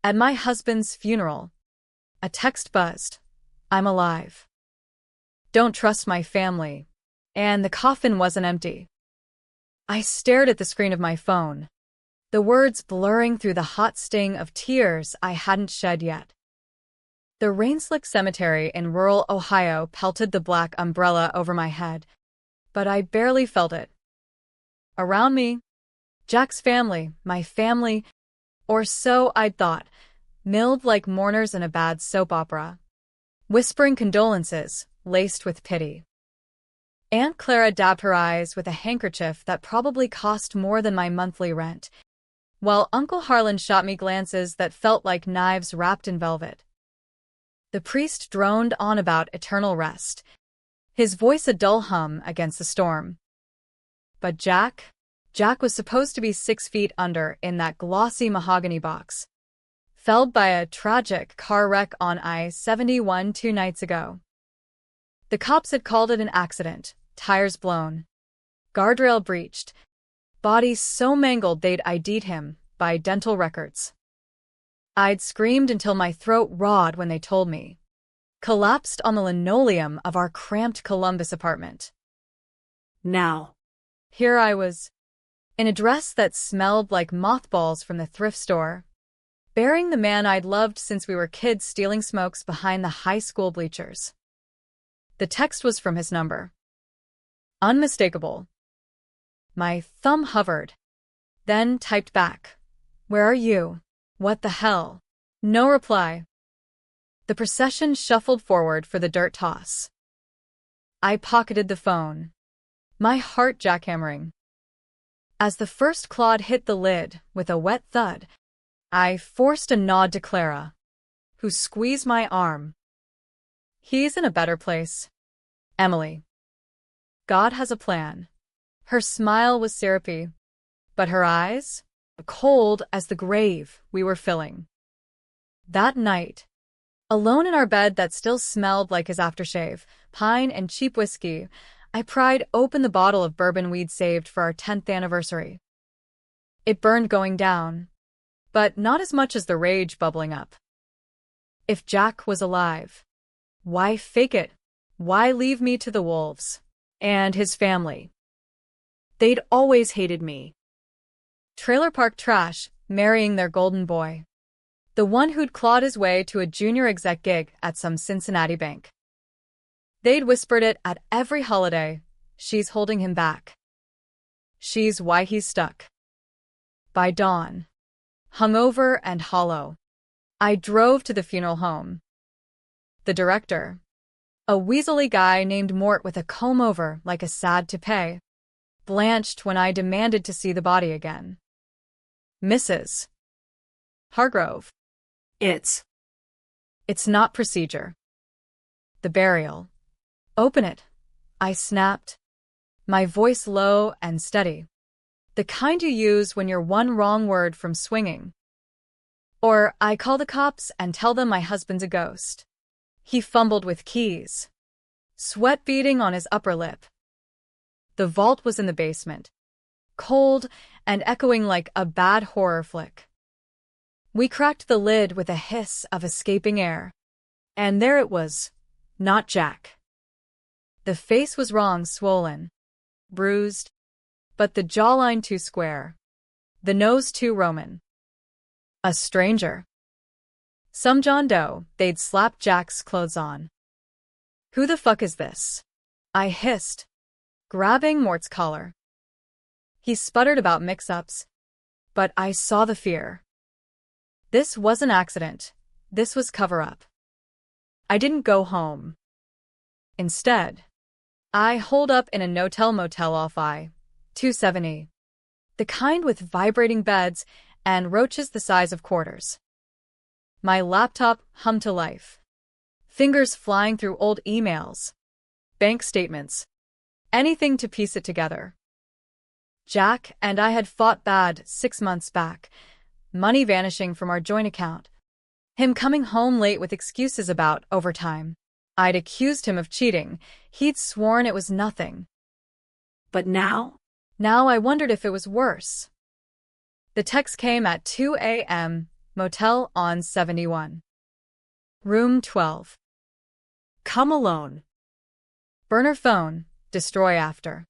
At my husband's funeral, a text buzzed. I'm alive. Don't trust my family. And the coffin wasn't empty. I stared at the screen of my phone, the words blurring through the hot sting of tears I hadn't shed yet. The rain-slicked cemetery in rural Ohio pelted the black umbrella over my head, but I barely felt it. Around me, Jack's family, my family, or so I'd thought, milled like mourners in a bad soap opera, whispering condolences, laced with pity. Aunt Clara dabbed her eyes with a handkerchief that probably cost more than my monthly rent, while Uncle Harlan shot me glances that felt like knives wrapped in velvet. The priest droned on about eternal rest, his voice a dull hum against the storm. But Jack was supposed to be 6 feet under in that glossy mahogany box, felled by a tragic car wreck on I-71 2 nights ago. The cops had called it an accident, tires blown, guardrail breached, body so mangled they'd ID'd him by dental records. I'd screamed until my throat rawed when they told me. Collapsed on the linoleum of our cramped Columbus apartment. Now, Here I was, in a dress that smelled like mothballs from the thrift store, bearing the man I'd loved since we were kids stealing smokes behind the high school bleachers. The text was from his number. Unmistakable. My thumb hovered, then typed back. Where are you? What the hell? No reply. The procession shuffled forward for the dirt toss. I pocketed the phone, my heart jackhammering. As the first clod hit the lid with a wet thud, I forced a nod to Clara, who squeezed my arm. He's in a better place. Emily. God has a plan. Her smile was syrupy, but her eyes, cold as the grave we were filling. That night, alone in our bed that still smelled like his aftershave, pine and cheap whiskey, I pried open the bottle of bourbon we'd saved for our 10th anniversary. It burned going down, but not as much as the rage bubbling up. If Jack was alive, why fake it? Why leave me to the wolves? And his family. They'd always hated me. Trailer park trash, marrying their golden boy. The one who'd clawed his way to a junior exec gig at some Cincinnati bank. They'd whispered it at every holiday. She's holding him back. She's why he's stuck. By dawn, hungover and hollow, I drove to the funeral home. The director, a weaselly guy named Mort with a comb-over like a sad toupee, blanched when I demanded to see the body again. Mrs. Hargrove. It's not procedure. The burial. Open it, I snapped, my voice low and steady. The kind you use when you're one wrong word from swinging. Or I call the cops and tell them my husband's a ghost. He fumbled with keys, sweat beading on his upper lip. The vault was in the basement, cold and echoing like a bad horror flick. We cracked the lid with a hiss of escaping air, and there it was, not Jack. The face was wrong, swollen, bruised, but the jawline too square, the nose too Roman. A stranger. Some John Doe, they'd slapped Jack's clothes on. Who the fuck is this? I hissed, grabbing Mort's collar. He sputtered about mix-ups, but I saw the fear. This was an accident. This was cover-up. I didn't go home. Instead, I holed up in a no-tell motel off I-270, the kind with vibrating beds and roaches the size of quarters. My laptop hummed to life, fingers flying through old emails, bank statements, anything to piece it together. Jack and I had fought bad 6 months back, money vanishing from our joint account, him coming home late with excuses about overtime. I'd accused him of cheating. He'd sworn it was nothing. But now I wondered if it was worse. The text came at 2 a.m., Motel on 71. Room 12. Come alone. Burner phone, destroy after.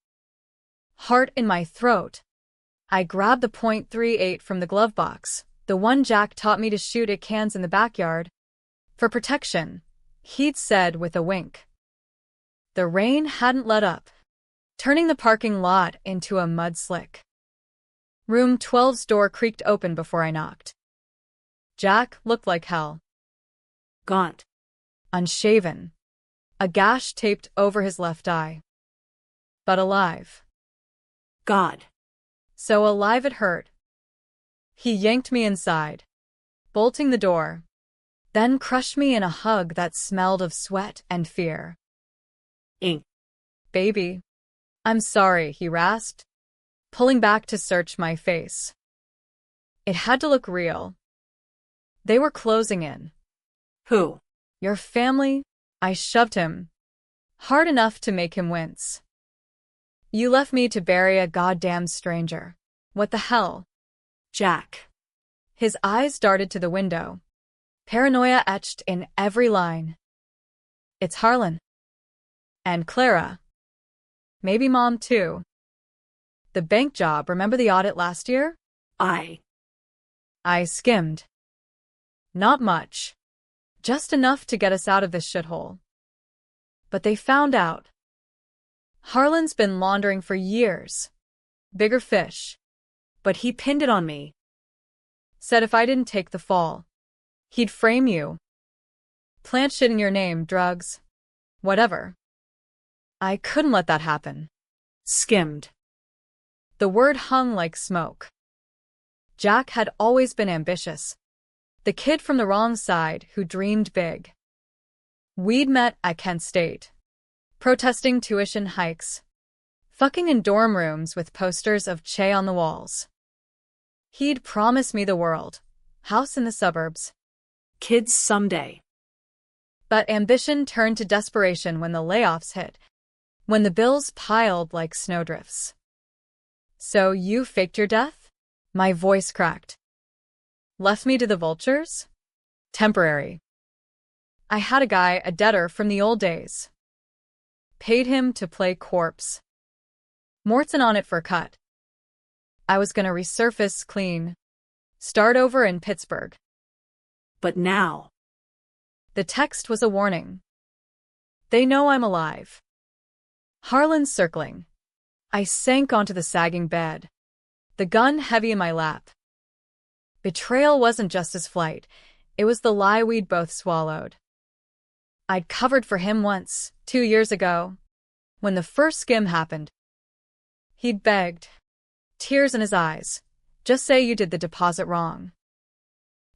Heart in my throat. I grabbed the .38 from the glove box, the one Jack taught me to shoot at cans in the backyard. For protection, he'd said with a wink. The rain hadn't let up, turning the parking lot into a mud slick. Room 12's door creaked open before I knocked. Jack looked like hell. Gaunt. Unshaven. A gash taped over his left eye. But alive. God. So alive it hurt. He yanked me inside, bolting the door, then crushed me in a hug that smelled of sweat and fear. Ink. Baby. I'm sorry, he rasped, pulling back to search my face. It had to look real. They were closing in. Who? Your family? I shoved him, hard enough to make him wince. You left me to bury a goddamn stranger. What the hell? Jack. His eyes darted to the window, paranoia etched in every line. It's Harlan. And Clara. Maybe Mom, too. The bank job, remember the audit last year? I skimmed. Not much. Just enough to get us out of this shithole. But they found out. Harlan's been laundering for years. Bigger fish. But he pinned it on me. Said if I didn't take the fall, he'd frame you. Plant shit in your name, drugs. Whatever. I couldn't let that happen. Skimmed. The word hung like smoke. Jack had always been ambitious. The kid from the wrong side who dreamed big. We'd met at Kent State, protesting tuition hikes, fucking in dorm rooms with posters of Che on the walls. He'd promised me the world, house in the suburbs. Kids someday. But ambition turned to desperation when the layoffs hit, when the bills piled like snowdrifts. So you faked your death? My voice cracked. Left me to the vultures? Temporary. I had a guy, a debtor from the old days. Paid him to play corpse. Morton on it for a cut. I was gonna resurface clean. Start over in Pittsburgh. But now. The text was a warning. They know I'm alive. Harlan's circling. I sank onto the sagging bed, the gun heavy in my lap. Betrayal wasn't just his flight, it was the lie we'd both swallowed. I'd covered for him once, 2 years ago, when the first skim happened. He'd begged, tears in his eyes, just say you did the deposit wrong.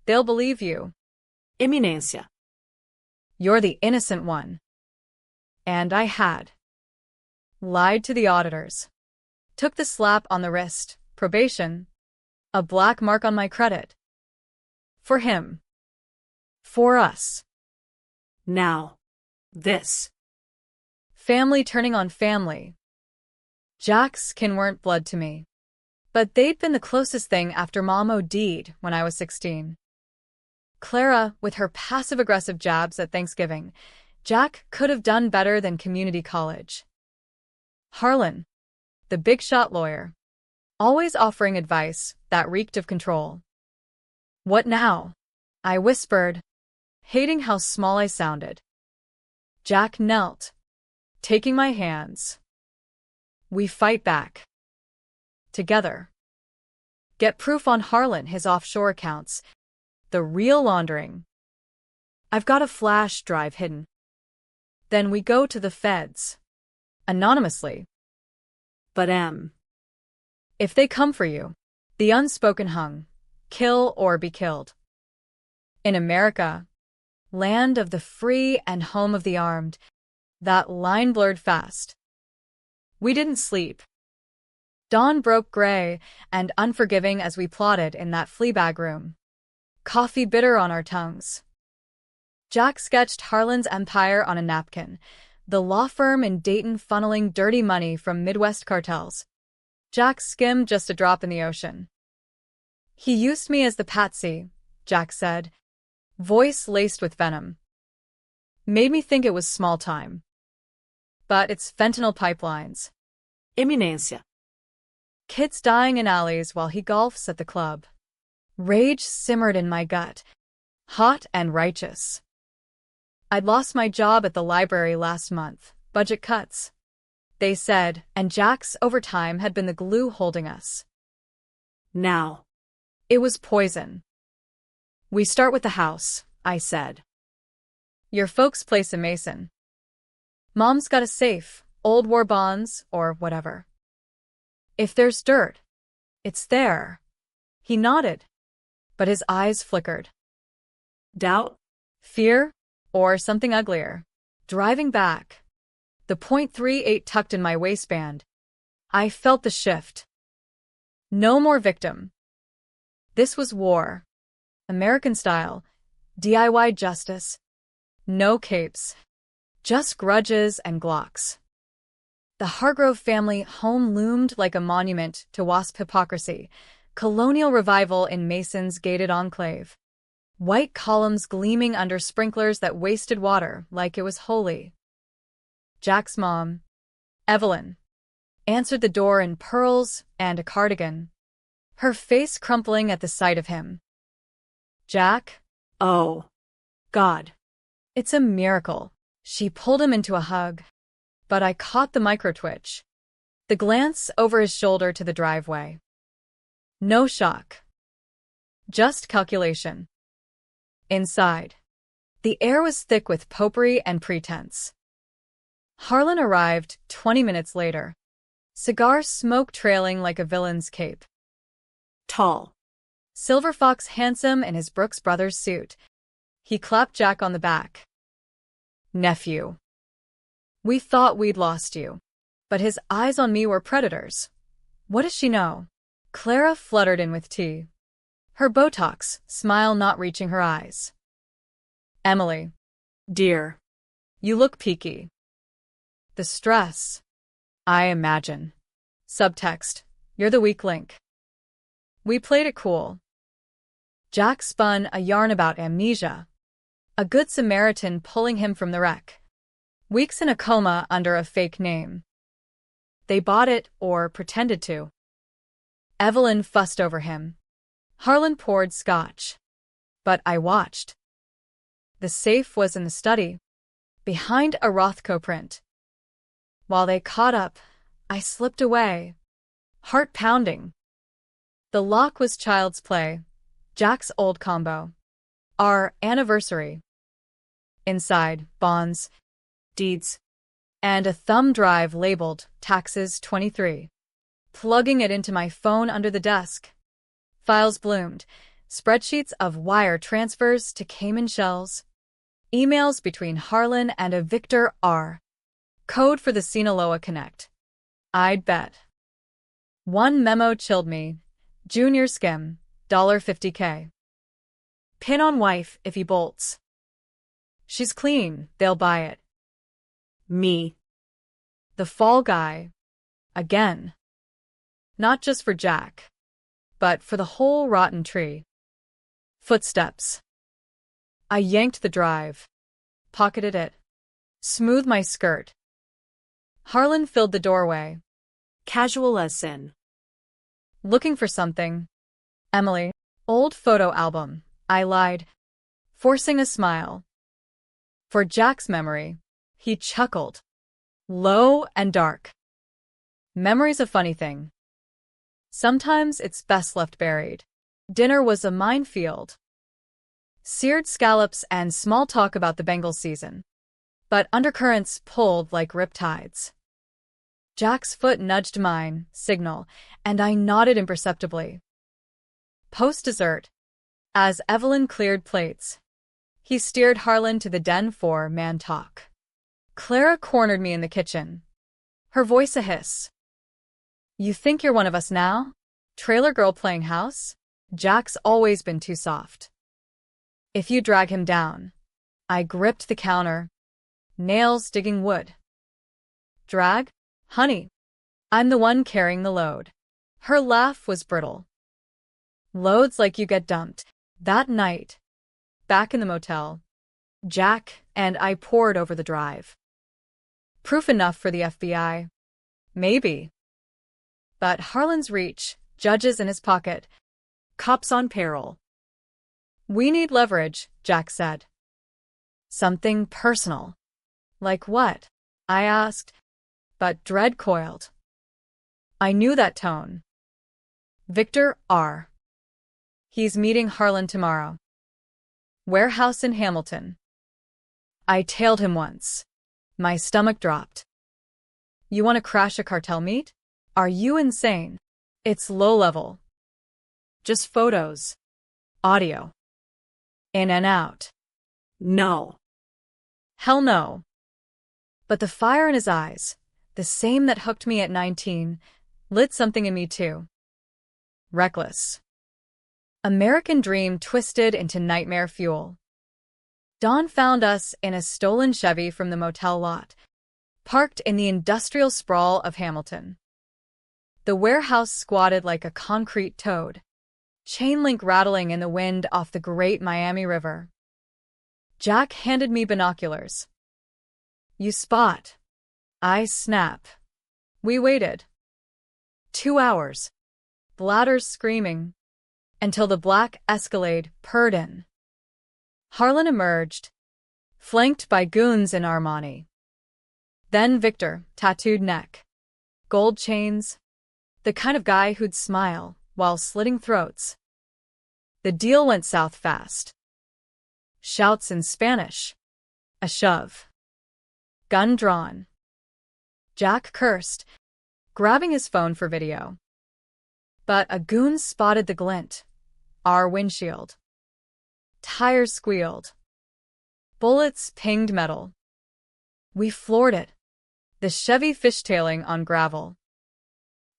They'll believe you. Eminencia. You're the innocent one. And I had. Lied to the auditors. Took the slap on the wrist, probation, a black mark on my credit. For him. For us. Now. This. Family turning on family. Jack's kin weren't blood to me. But they'd been the closest thing after Mom OD'd when I was 16. Clara, with her passive-aggressive jabs at Thanksgiving, Jack could have done better than community college. Harlan, the big-shot lawyer, always offering advice that reeked of control. What now? I whispered, hating how small I sounded. Jack knelt, taking my hands. We fight back. Together. Get proof on Harlan, his offshore accounts, the real laundering. I've got a flash drive hidden. Then we go to the feds. Anonymously. But if they come for you, the unspoken hung, kill or be killed. In America, land of the free and home of the armed, that line blurred fast. We didn't sleep. Dawn broke gray and unforgiving as we plotted in that Fleabag room. Coffee bitter on our tongues. Jack sketched Harlan's empire on a napkin, the law firm in Dayton funneling dirty money from Midwest cartels. Jack skimmed just a drop in the ocean. He used me as the patsy, Jack said, voice laced with venom. Made me think it was small time. But it's fentanyl pipelines. Eminência. Kids dying in alleys while he golfs at the club. Rage simmered in my gut, hot and righteous. I'd lost my job at the library last month, budget cuts, they said, and Jack's overtime had been the glue holding us. Now. It was poison. We start with the house, I said. Your folks' place in Mason. Mom's got a safe, old war bonds, or whatever. If there's dirt, it's there. He nodded, but his eyes flickered. Doubt? Fear? Or something uglier. Driving back, the .38 tucked in my waistband, I felt the shift. No more victim. This was war. American style. DIY justice. No capes. Just grudges and Glocks. The Hargrove family home loomed like a monument to WASP hypocrisy. Colonial revival in Mason's gated enclave. White columns gleaming under sprinklers that wasted water like it was holy. Jack's mom, Evelyn, answered the door in pearls and a cardigan, her face crumpling at the sight of him. Jack? Oh, God. It's a miracle. She pulled him into a hug, but I caught the micro-twitch, the glance over his shoulder to the driveway. No shock. Just calculation. Inside, the air was thick with potpourri and pretense. Harlan arrived 20 minutes later, cigar smoke trailing like a villain's cape. Tall. Silver Fox handsome in his Brooks Brothers suit. He clapped Jack on the back. Nephew. We thought we'd lost you, but his eyes on me were predators. What does she know? Clara fluttered in with tea, her Botox smile not reaching her eyes. Emily. Dear. You look peaky. The stress. I imagine. Subtext. You're the weak link. We played it cool. Jack spun a yarn about amnesia. A good Samaritan pulling him from the wreck. Weeks in a coma under a fake name. They bought it or pretended to. Evelyn fussed over him. Harlan poured scotch. But I watched. The safe was in the study, behind a Rothko print. While they caught up, I slipped away, heart pounding. The lock was child's play, Jack's old combo. Our anniversary. Inside, bonds, deeds, and a thumb drive labeled Taxes 23. Plugging it into my phone under the desk. Files bloomed, spreadsheets of wire transfers to Cayman shells. Emails between Harlan and a Victor R. Code for the Sinaloa Connect. I'd bet. One memo chilled me. Junior skim, $50K. Pin on wife if he bolts. She's clean, they'll buy it. Me. The fall guy. Again. Not just for Jack, but for the whole rotten tree. Footsteps. I yanked the drive, pocketed it, smoothed my skirt. Harlan filled the doorway. Casual as sin. Looking for something. Emily. Old photo album, I lied, forcing a smile. For Jack's memory, he chuckled. Low and dark. Memory's a funny thing. Sometimes it's best left buried. Dinner was a minefield. Seared scallops and small talk about the Bengals season. But undercurrents pulled like riptides. Jack's foot nudged mine, signal, and I nodded imperceptibly. Post-dessert, as Evelyn cleared plates, he steered Harlan to the den for man talk. Clara cornered me in the kitchen, her voice a hiss. You think you're one of us now? Trailer girl playing house? Jack's always been too soft. If you drag him down. I gripped the counter, nails digging wood. Drag? Honey, I'm the one carrying the load. Her laugh was brittle. Loads like you get dumped, That night, back in the motel, Jack and I pored over the drive. Proof enough for the FBI. Maybe. But Harlan's reach, judges in his pocket, Cops on peril. we need leverage, Jack said. Something personal. Like what? I asked, but dread coiled. I knew that tone. Victor R. He's meeting Harlan tomorrow. Warehouse in Hamilton. I tailed him once. My stomach dropped. You want to crash a cartel meet? Are you insane? It's low level. Just photos. Audio. In and out. No. Hell no. But the fire in his eyes, the same that hooked me at 19, lit something in me too. Reckless. American dream twisted into nightmare fuel. Dawn found us in a stolen Chevy from the motel lot, parked in the industrial sprawl of Hamilton. The warehouse squatted like a concrete toad, chain link rattling in the wind off the great Miami River. Jack handed me binoculars. You spot. I snap. We waited. 2 hours. Bladders screaming. Until the black Escalade purred in. Harlan emerged, flanked by goons in Armani. Then Victor, tattooed neck. Gold chains. The kind of guy who'd smile while slitting throats. The deal went south fast. Shouts in Spanish. A shove. Gun drawn. Jack cursed, grabbing his phone for video. But a goon spotted the glint. Our windshield. Tires squealed. Bullets pinged metal. We floored it. The Chevy fishtailing on gravel.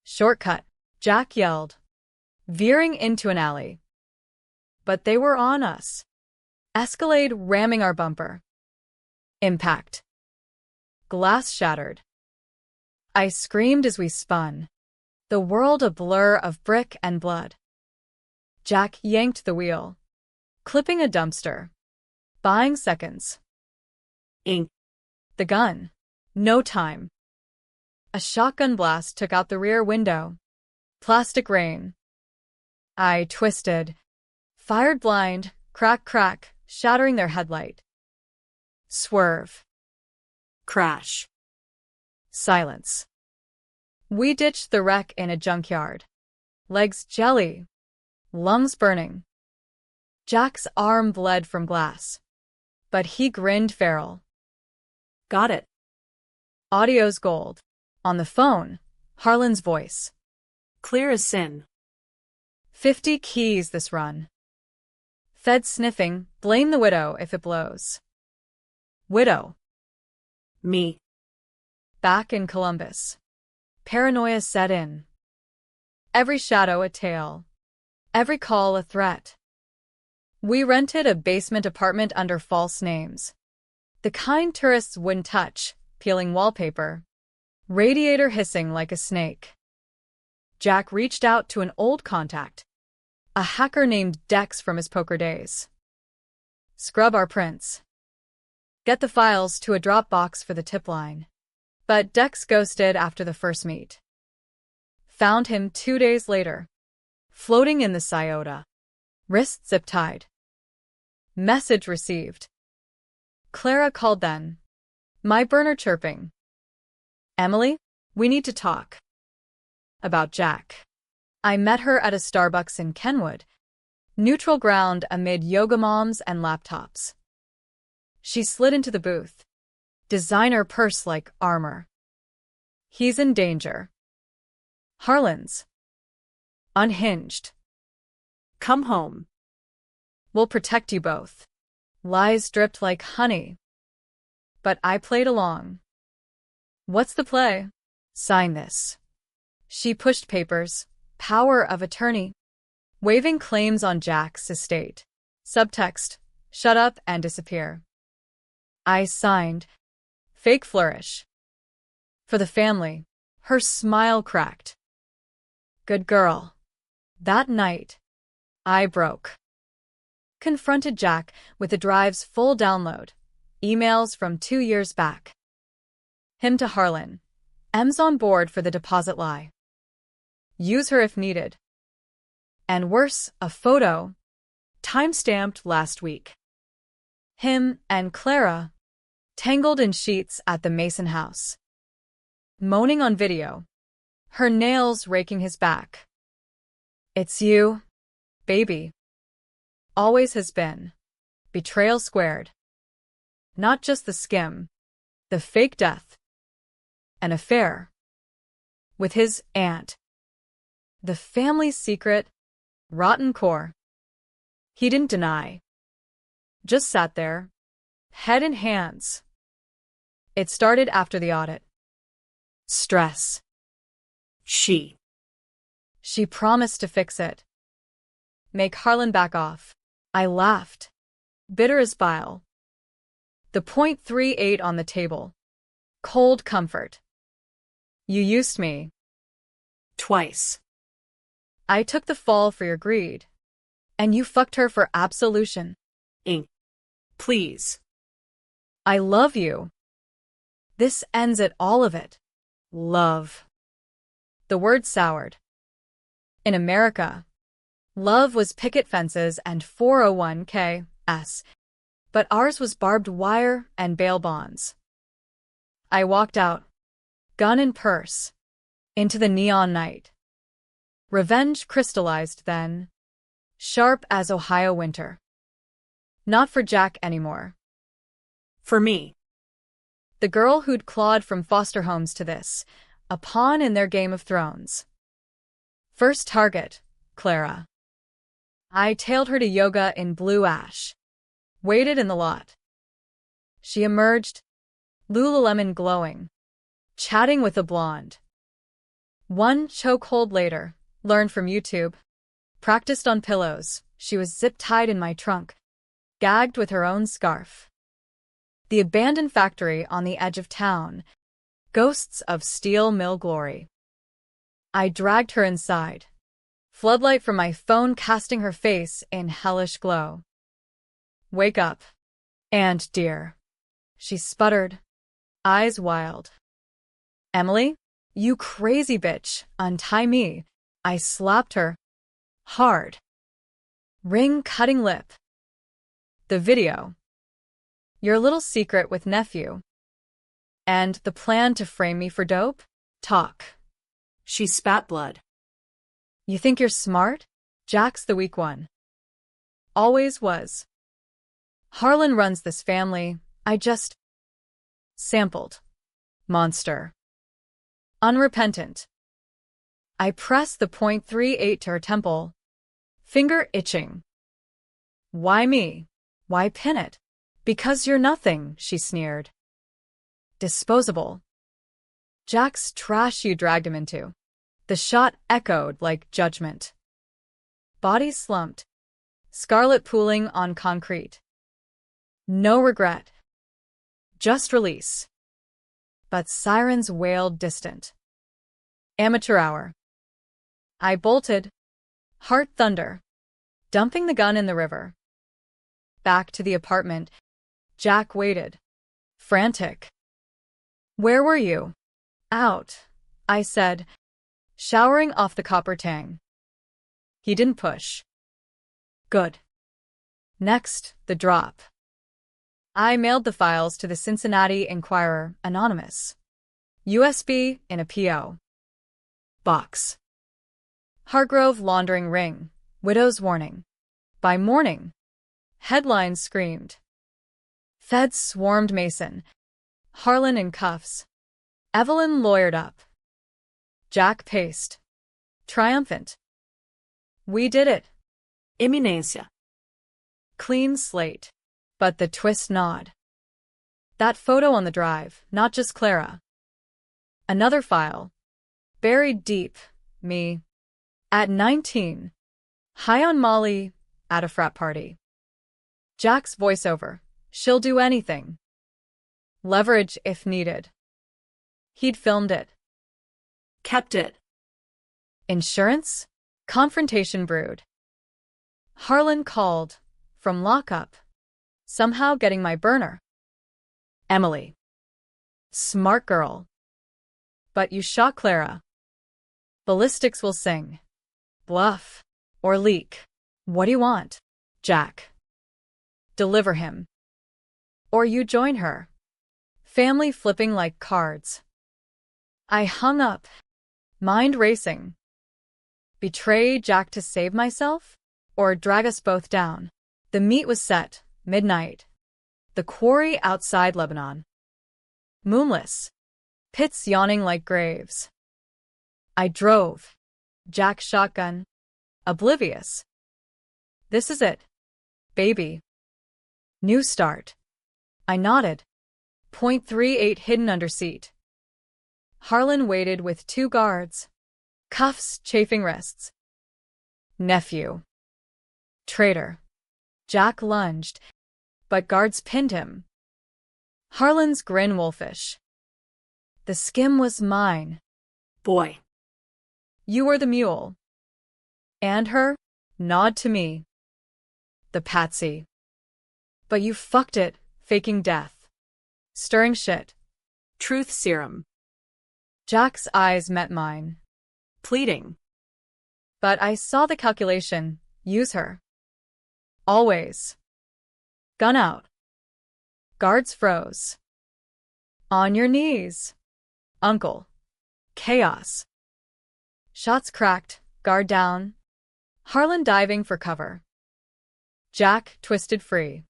Shortcut, Jack yelled, veering into an alley. But they were on us. Escalade ramming our bumper. Impact. Glass shattered. I screamed as we spun. The world a blur of brick and blood. Jack yanked the wheel, clipping a dumpster. Buying seconds. Ink. The gun. No time. A shotgun blast took out the rear window. Plastic rain. I twisted. Fired blind. Crack, crack, shattering their headlight. Swerve. Crash. Silence. We ditched the wreck in a junkyard. Legs jelly. Lungs burning. Jack's arm bled from glass. But he grinned feral. Got it. Audio's gold. On the phone, Harlan's voice. Clear as sin. 50 keys this run. Fed sniffing, blame the widow if it blows. Widow. Me. Back in Columbus. Paranoia set in. Every shadow a tale. Every call a threat. We rented a basement apartment under false names. The kind tourists wouldn't touch, peeling wallpaper. Radiator hissing like a snake. Jack reached out to an old contact. A hacker named Dex from his poker days. Scrub our prints. Get the files to a Dropbox for the tip line. But Dex ghosted after the first meet. Found him 2 days later. Floating in the Scioto. Wrist zip-tied. Message received. Clara called then. My burner chirping. Emily, we need to talk. About Jack. I met her at a Starbucks in Kenwood. Neutral ground amid yoga moms and laptops. She slid into the booth. Designer purse like armor. He's in danger. Harlan's. Unhinged. Come home. We'll protect you both. Lies dripped like honey. But I played along. What's the play? Sign this. She pushed papers. Power of attorney. Waiving claims on Jack's estate. Subtext. Shut up and disappear. I signed. Fake flourish. For the family. Her smile cracked. Good girl. That night, I broke. confronted Jack with the drive's full download. Emails from 2 years back. Him to Harlan. M's on board for the deposit lie. Use her if needed. And worse, a photo. Time-stamped last week. Him and Clara. Tangled in sheets at the Mason house. Moaning on video. Her nails raking his back. It's you, baby. Always has been. Betrayal squared. Not just the skim. The fake death. An affair. With his aunt. The family's secret. Rotten core. He didn't deny. Just sat there. Head in hands. It started after the audit. Stress. She promised to fix it. Make Harlan back off. I laughed. Bitter as bile. The .38 on the table. Cold comfort. You used me. Twice. I took the fall for your greed. And you fucked her for absolution. Please. I love you. This ends it, all of it. Love. The word soured. In America, love was picket fences and 401(k)s, but ours was barbed wire and bail bonds. I walked out, gun in purse, into the neon night. Revenge crystallized then, sharp as Ohio winter. Not for Jack anymore. For me. The girl who'd clawed from foster homes to this, a pawn in their Game of Thrones. First target, Clara. I tailed her to yoga in blue ash. Waited in the lot. She emerged, Lululemon glowing, chatting with a blonde. One chokehold later, learned from YouTube. Practiced on pillows, she was zip-tied in my trunk. Gagged with her own scarf. The abandoned factory on the edge of town. Ghosts of steel mill glory. I dragged her inside. Floodlight from my phone casting her face in hellish glow. Wake up. And, dear. She sputtered, eyes wild. Emily? You crazy bitch, untie me. I slapped her. Hard. Ring-cutting lip. The video. Your little secret with nephew. And the plan to frame me for dope? Talk. She spat blood. You think you're smart? Jack's the weak one. Always was. Harlan runs this family. I just sampled. Monster. Unrepentant. I pressed the .38 to her temple. Finger itching. Why me? Why pin it? Because you're nothing, she sneered. Disposable. Jack's trash you dragged him into. The shot echoed like judgment. Body slumped. Scarlet pooling on concrete. No regret. Just release. But sirens wailed distant. Amateur hour. I bolted. Heart thunder. Dumping the gun in the river. Back to the apartment. Jack waited. Frantic. Where were you? Out, I said, showering off the copper tang. He didn't push. Good. Next, the drop. I mailed the files to the Cincinnati Enquirer, anonymous. USB in a P.O. box. Hargrove laundering ring, widow's warning. By morning, headlines screamed. Feds swarmed Mason. Harlan in cuffs. Evelyn lawyered up. Jack paced. Triumphant. We did it. Immunancia. Clean slate. But the twist nod. That photo on the drive, not just Clara. Another file. Buried deep, me. At 19. High on Molly, at a frat party. Jack's voiceover. She'll do anything. Leverage if needed. He'd filmed it. Kept it. Insurance? Confrontation brewed. Harlan called. from lockup. Somehow getting my burner. Emily. Smart girl. But you shot Clara. Ballistics will sing. Bluff. Or leak. What do you want? Jack. Deliver him. Or you join her. Family flipping like cards. I hung up. Mind racing. Betray Jack to save myself? Or drag us both down? The meet was set, midnight. The quarry outside Lebanon. Moonless. Pits yawning like graves. I drove. Jack shotgun. Oblivious. This is it. Baby. New start. I nodded. .38 hidden under seat. Harlan waited with 2 guards. Cuffs chafing wrists. Nephew. Traitor. Jack lunged, but guards pinned him. Harlan's grin wolfish. The skim was mine. Boy. You were the mule. And her? Nod to me. The patsy. But you fucked it, faking death. Stirring shit. Truth serum. Jack's eyes met mine. Pleading. But I saw the calculation. Use her. Always. Gun out. Guards froze. On your knees. Uncle. Chaos. Shots cracked, guard down. Harlan diving for cover. Jack twisted free.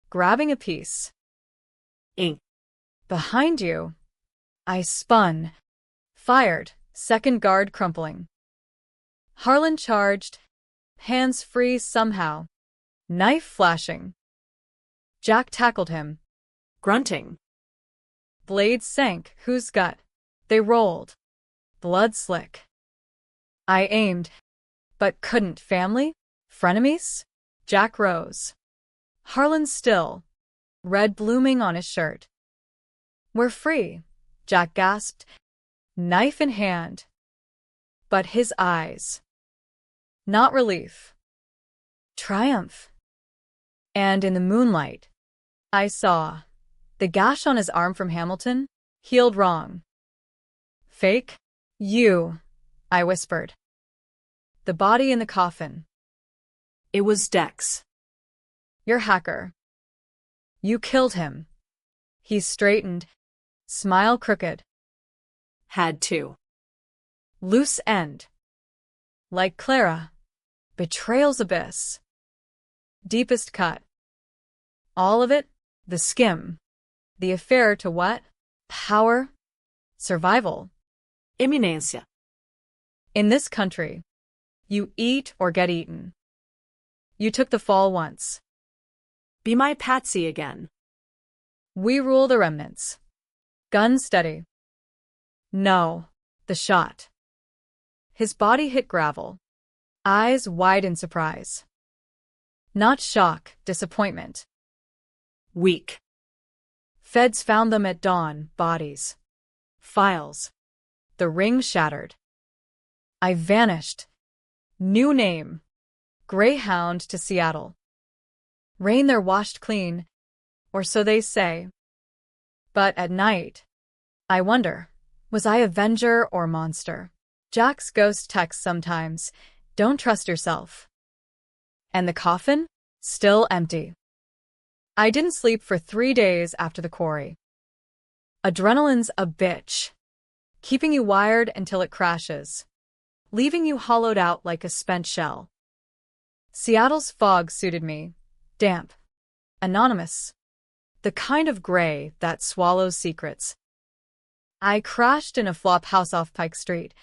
Grabbing a piece. Ink. Behind you. I spun. Fired, second guard crumpling. Harlan charged. Hands free somehow. Knife flashing. Jack tackled him. Grunting. Blades sank, whose gut? They rolled. Blood slick. I aimed, but couldn't. Family? Frenemies? Jack rose. Harlan still. Red blooming on his shirt. We're free, Jack gasped, knife in hand. But his eyes. Not relief. Triumph. And in the moonlight, I saw the gash on his arm from Hamilton, healed wrong. Fake? You, I whispered. The body in the coffin. It was Dex. Your hacker. You killed him. He straightened, smile crooked. Had to. Loose end. Like Clara. Betrayal's abyss. Deepest cut. All of it, the skim. The affair to what? Power? Survival. Immunancia. In this country, you eat or get eaten. You took the fall once. Be my patsy again. We rule the remnants. Gun steady. No, the shot. His body hit gravel. Eyes wide in surprise. Not shock, disappointment. Weak. Feds found them at dawn, bodies. Files. The ring shattered. I vanished. New name. Greyhound to Seattle. Rain there washed clean, or so they say. But at night, I wonder, was I avenger or monster? Jack's ghost texts sometimes, don't trust yourself. And the coffin? Still empty. I didn't sleep for 3 days after the quarry. Adrenaline's a bitch, keeping you wired until it crashes, leaving you hollowed out like a spent shell. Seattle's fog suited me, damp, anonymous, the kind of gray that swallows secrets. I crashed in a flop house off Pike Street,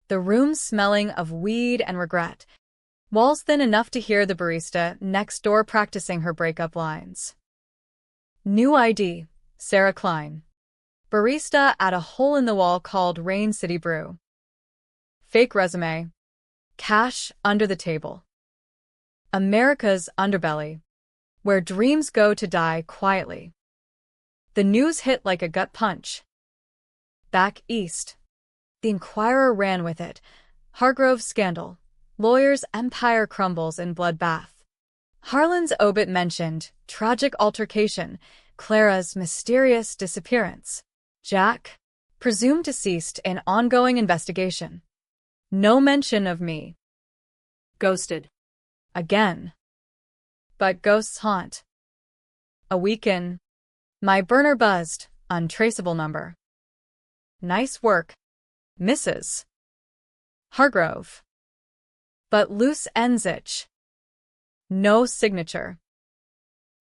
the room smelling of weed and regret, walls thin enough to hear the barista next door practicing her breakup lines. New ID, Sarah Klein. Barista at a hole-in-the-wall called Rain City Brew. Fake resume. Cash under the table. America's underbelly, where dreams go to die quietly. The news hit like a gut punch. Back east. The Inquirer ran with it. Hargrove scandal. Lawyer's empire crumbles in bloodbath. Harlan's obit mentioned tragic altercation, Clara's mysterious disappearance. Jack, presumed deceased in ongoing investigation. No mention of me. Ghosted. Again. But ghosts haunt. A week in. My burner buzzed, untraceable number. Nice work, Mrs. Hargrove. But loose ends itch. No signature.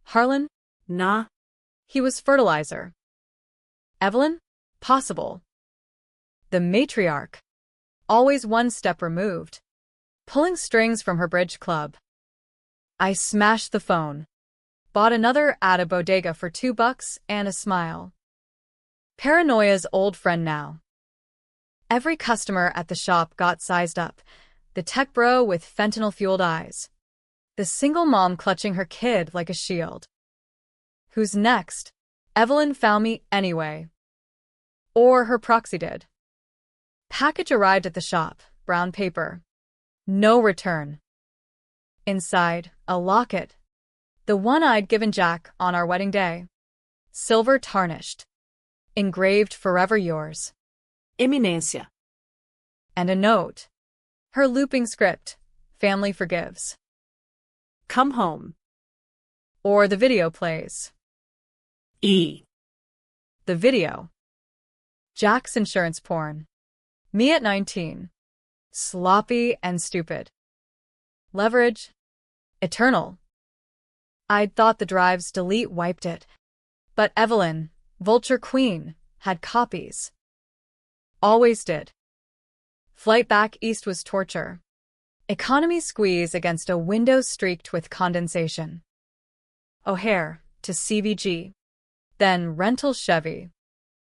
Harlan? Nah. He was fertilizer. Evelyn? Possible. The matriarch. Always one step removed. Pulling strings from her bridge club. I smashed the phone. Bought another at a bodega for $2 and a smile. Paranoia's old friend now. Every customer at the shop got sized up. The tech bro with fentanyl-fueled eyes. The single mom clutching her kid like a shield. Who's next? Evelyn found me anyway. Or her proxy did. Package arrived at the shop, brown paper. No return. Inside, a locket. The one I'd given Jack on our wedding day. Silver tarnished. Engraved forever yours. Eminencia. And a note. Her looping script. Family forgives. Come home. Or the video plays. E. The video. Jack's insurance porn. Me at 19. Sloppy and stupid. Leverage. Eternal. I'd thought the drive's delete wiped it. But Evelyn, Vulture Queen, had copies. Always did. Flight back east was torture. Economy squeeze against a window streaked with condensation. O'Hare to CVG. Then rental Chevy.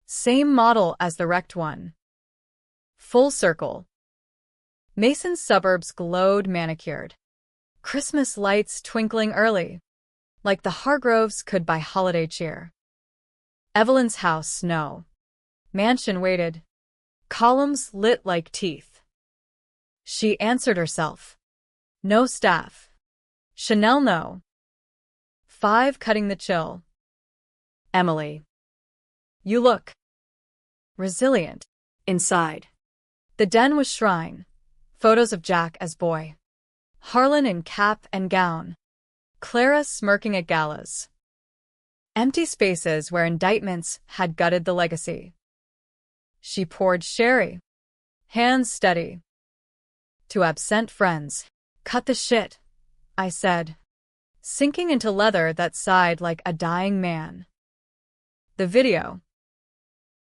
Same model as the wrecked one. Full circle. Mason's suburbs glowed manicured. Christmas lights twinkling early. Like the Hargroves could buy holiday cheer. Evelyn's house, no. Mansion waited. Columns lit like teeth. She answered herself. No staff. Chanel, no. 5 cutting the chill. Emily. You look resilient. Inside. The den was shrine. Photos of Jack as boy. Harlan in cap and gown. Clara smirking at galas. Empty spaces where indictments had gutted the legacy. She poured sherry. Hands steady. To absent friends. Cut the shit, I said, sinking into leather that sighed like a dying man. The video.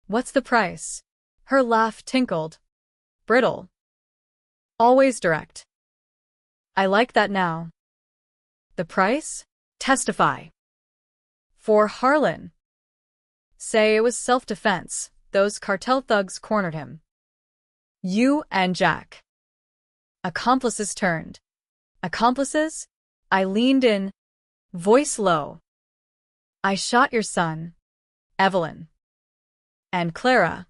What's the price? Her laugh tinkled. Brittle. Always direct. I like that now. The price? Testify. For Harlan. Say it was self-defense. Those cartel thugs cornered him. You and Jack. Accomplices turned. Accomplices? I leaned in, voice low. I shot your son, Evelyn. And Clara.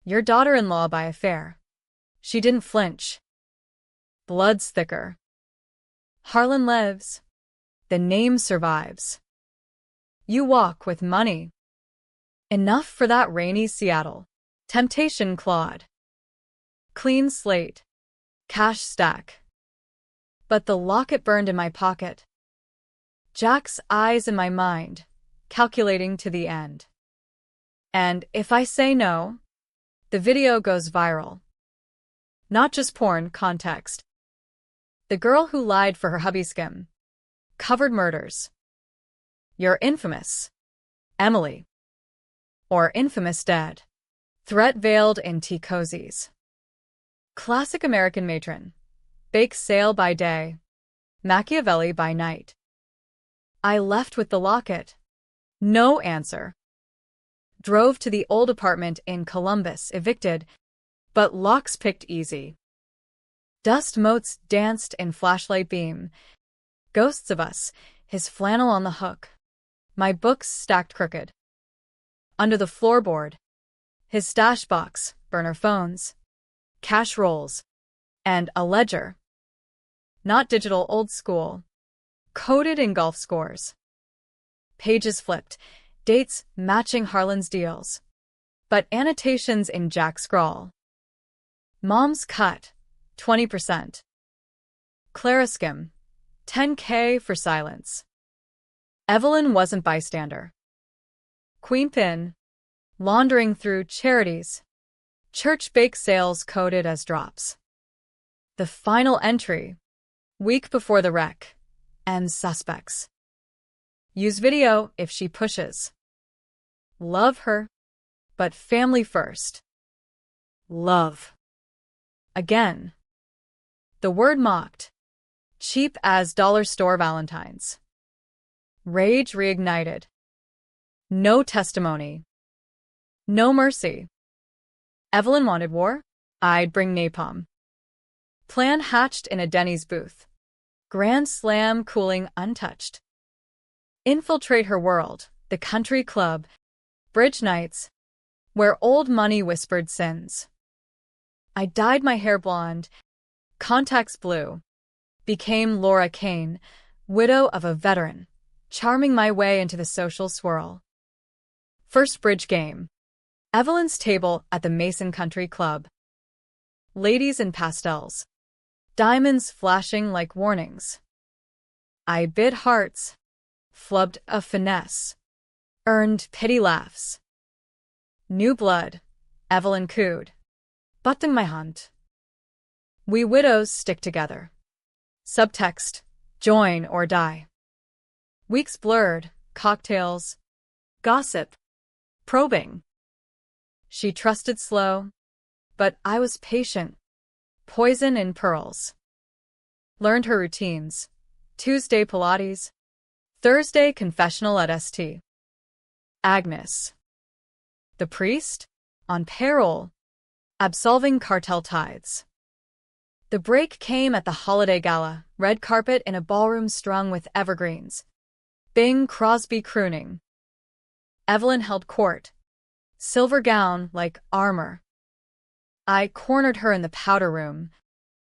Your daughter-in-law by affair. She didn't flinch. Blood's thicker. Harlan lives. The name survives. You walk with money. Enough for that rainy Seattle. Temptation clawed. Clean slate. Cash stack. But the locket burned in my pocket. Jack's eyes in my mind, calculating to the end. And if I say no, the video goes viral. Not just porn, context. The girl who lied for her hubby skim. Covered murders. You're infamous, Emily. Or infamous dead. Threat veiled in tea cozies. Classic American matron. Bake sale by day. Machiavelli by night. I left with the locket. No answer. Drove to the old apartment in Columbus, evicted, but locks picked easy. Dust motes danced in flashlight beam. Ghosts of us, his flannel on the hook. My books stacked crooked. Under the floorboard. His stash box, burner phones. Cash rolls. And a ledger. Not digital, old school. coded in golf scores. Pages flipped, dates matching Harlan's deals, but annotations in Jack scrawl. Mom's cut, 20%. Clara skim, 10K for silence. Evelyn wasn't bystander. Queen pin, laundering through charities. Church bake sales coded as drops. The final entry, week before the wreck, and suspects. Use video if she pushes. Love her, but family first. Love. Again. The word mocked. Cheap as dollar store Valentines. Rage reignited. No testimony. No mercy. Evelyn wanted war? I'd bring napalm. Plan hatched in a Denny's booth. Grand Slam cooling untouched. Infiltrate her world, the country club, bridge nights, where old money whispered sins. I dyed my hair blonde, contacts blue, became Laura Kane, widow of a veteran, charming my way into the social swirl. First bridge game. Evelyn's table at the Mason Country Club. Ladies in pastels. Diamonds flashing like warnings. I bid hearts. Flubbed a finesse. Earned pity laughs. New blood. Evelyn cooed. Butting my hunt. We widows stick together. Subtext. Join or die. Weeks blurred. Cocktails. Gossip. Probing. She trusted slow, but I was patient. Poison in pearls. Learned her routines. Tuesday Pilates. Thursday confessional at St. Agnes. The priest? On parole. Absolving cartel tithes. The break came at the holiday gala, red carpet in a ballroom strung with evergreens. Bing Crosby crooning. Evelyn held court. Silver gown like armor. I cornered her in the powder room.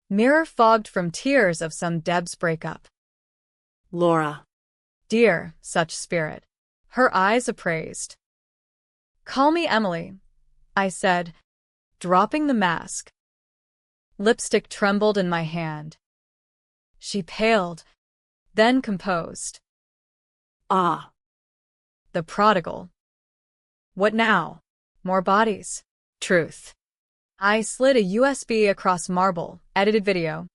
Mirror fogged from tears of some Deb's breakup. Laura. Dear, such spirit. Her eyes appraised. Call me Emily, I said, dropping the mask. Lipstick trembled in my hand. She paled, then composed. Ah. The prodigal. What now? More bodies. Truth. I slid a USB across marble, edited video.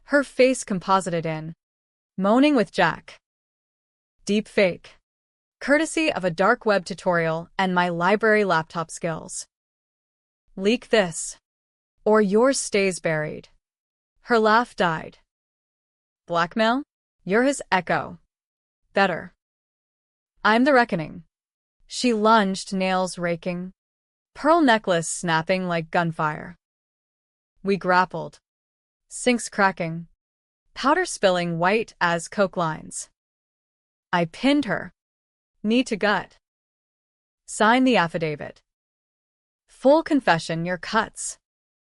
Her face composited in. Moaning with Jack. Deep fake. Courtesy of a dark web tutorial and my library laptop skills. Leak this. Or yours stays buried. Her laugh died. Blackmail? You're his echo. Better. I'm the reckoning. She lunged, nails raking. Pearl necklace snapping like gunfire. We grappled. Sinks cracking. Powder spilling white as coke lines. I pinned her. Knee to gut. Sign the affidavit. Full confession, your cuts.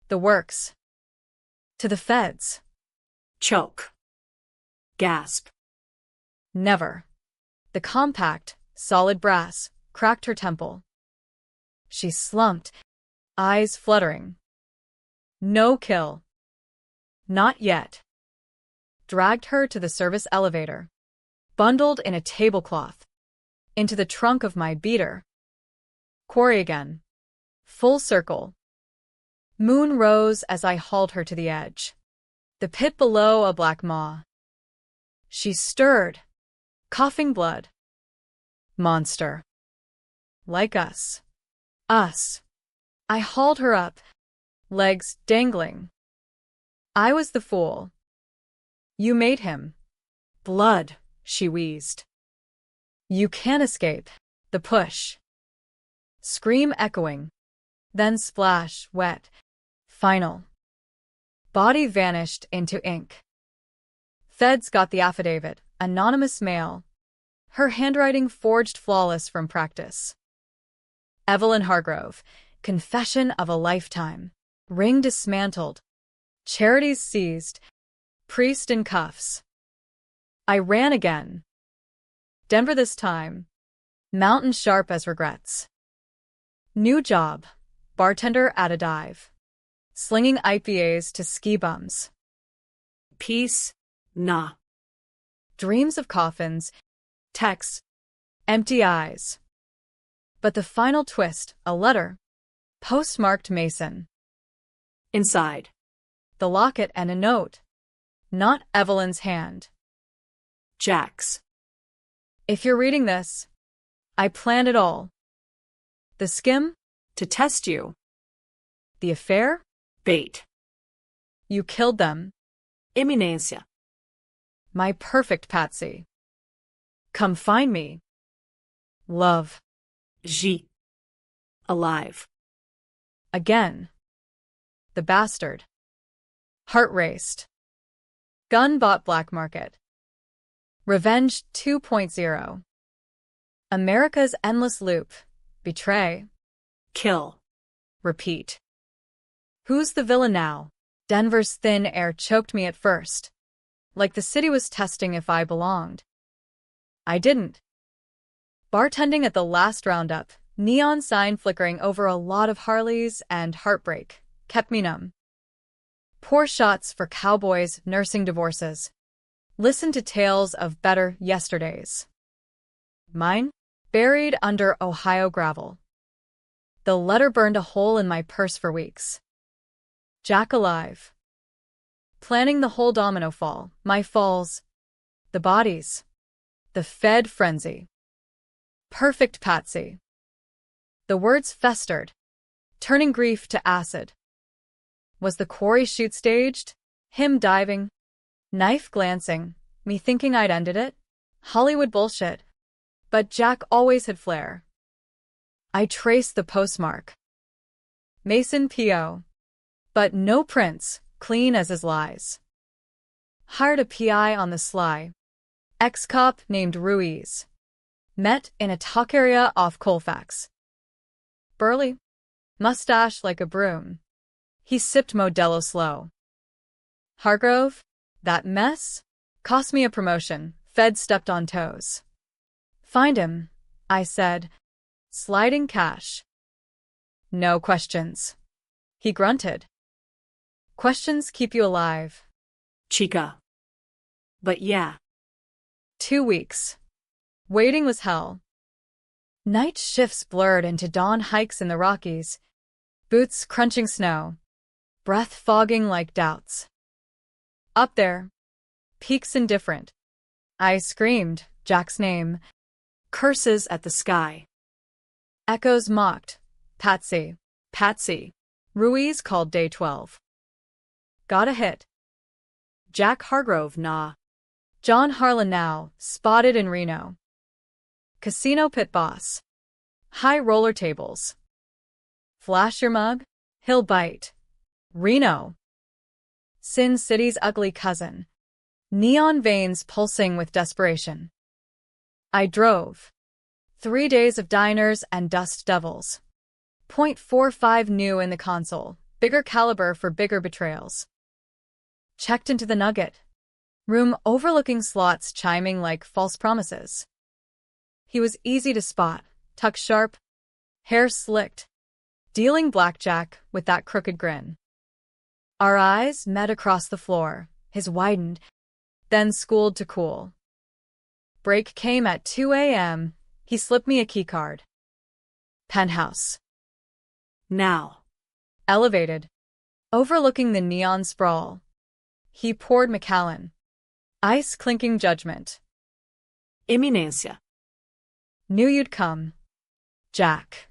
The works. To the feds. Choke. Gasp. Never. The compact, solid brass, cracked her temple. She slumped, eyes fluttering. No kill. Not yet. Dragged her to the service elevator. Bundled in a tablecloth. Into the trunk of my beater. Quarry again. Full circle. Moon rose as I hauled her to the edge. The pit below a black maw. She stirred. Coughing blood. Monster. Like us. Us. I hauled her up. Legs dangling. I was the fool. You made him. Blood, she wheezed. You can't escape. The push. Scream echoing. Then splash, wet. Final. Body vanished into ink. Feds got the affidavit. Anonymous mail. Her handwriting forged flawless from practice. Evelyn Hargrove. Confession of a lifetime. Ring dismantled. Charities seized. Priest in cuffs. I ran again. Denver this time. Mountain sharp as regrets. New job. Bartender at a dive. Slinging IPAs to ski bums. Peace, nah. Dreams of coffins. Texts. Empty eyes. But the final twist, a letter. Postmarked Mason. Inside. The locket and a note. Not Evelyn's hand. Jack's. If you're reading this, I planned it all. The skim? To test you. The affair? Bait. You killed them. Iminência. My perfect patsy. Come find me. Love. G. Alive. Again. The bastard. Heart raced. Gun bought black market. Revenge 2.0. America's endless loop. Betray. Kill. Repeat. Who's the villain now? Denver's thin air choked me at first. Like the city was testing if I belonged. I didn't. Bartending at the last roundup, neon sign flickering over a lot of Harleys and heartbreak, kept me numb. Pour shots for cowboys nursing divorces. Listen to tales of better yesterdays. Mine? Buried under Ohio gravel. The letter burned a hole in my purse for weeks. Jack alive. Planning the whole domino fall, my falls. The bodies. The Fed frenzy. Perfect patsy. The words festered, turning grief to acid. Was the quarry shoot staged? Him diving? Knife glancing, me thinking I'd ended it? Hollywood bullshit. But Jack always had flair. I traced the postmark. Mason P.O. But no prints, clean as his lies. Hired a PI on the sly. Ex-cop named Ruiz. Met in a taqueria off Colfax. Burly. Mustache like a broom. He sipped Modelo slow. Hargrove? That mess? Cost me a promotion. Fed stepped on toes. Find him, I said. Sliding cash. No questions. He grunted. Questions keep you alive. Chica. But yeah. 2 weeks. Waiting was hell. Night shifts blurred into dawn hikes in the Rockies. Boots crunching snow. Breath fogging like doubts. Up there. Peaks indifferent. I screamed Jack's name. Curses at the sky. Echoes mocked. Patsy. Patsy. Ruiz called day 12. Got a hit. Jack Hargrove, nah. John Harlan now, spotted in Reno. Casino pit boss. High roller tables. Flash your mug? He'll bite. Reno. Sin City's ugly cousin. Neon veins pulsing with desperation. I drove. 3 days of diners and dust devils. .45 new in the console, bigger caliber for bigger betrayals. Checked into the Nugget. Room overlooking slots chiming like false promises. He was easy to spot, tuck sharp, hair slicked, dealing blackjack with that crooked grin. Our eyes met across the floor, his widened, then schooled to cool. Break came at 2 a.m., he slipped me a keycard. Penthouse. Now. Elevated. Overlooking the neon sprawl. He poured Macallan. Ice clinking judgment. Iminência. Knew you'd come. Jack.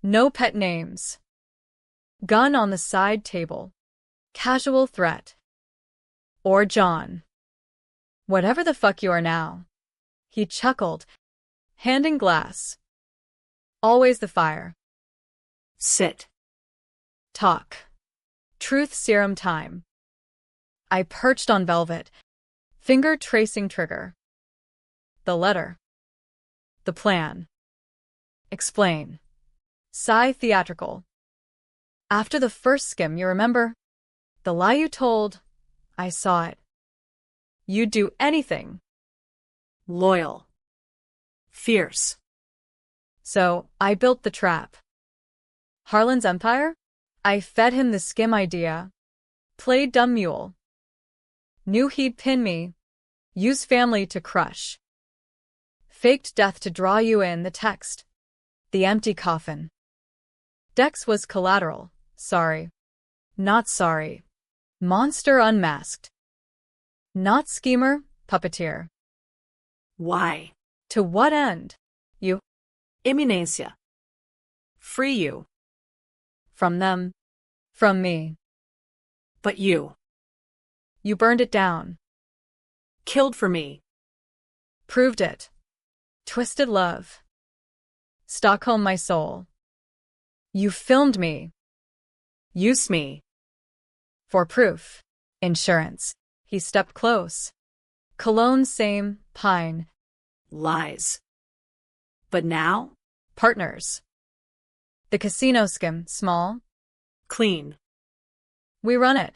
No pet names. Gun on the side table. Casual threat. Or John. Whatever the fuck you are now. He chuckled, handing glass. Always the fire. Sit. Talk. Truth serum time. I perched on velvet, finger tracing trigger. The letter. The plan. Explain. Sigh theatrical. After the first skim, you remember? The lie you told, I saw it. You'd do anything. Loyal. Fierce. So, I built the trap. Harlan's empire? I fed him the skim idea. Played dumb mule. Knew he'd pin me. Use family to crush. Faked death to draw you in the text. The empty coffin. Dex was collateral. Sorry. Not sorry. Monster unmasked. Not schemer, puppeteer. Why? To what end? You. Immunancia. Free you. From them. From me. But you. You burned it down. Killed for me. Proved it. Twisted love. Stockholm my soul. You filmed me. Use me. For proof. Insurance. He stepped close. Cologne same, pine. Lies. But now? Partners. The casino skim, small. Clean. We run it.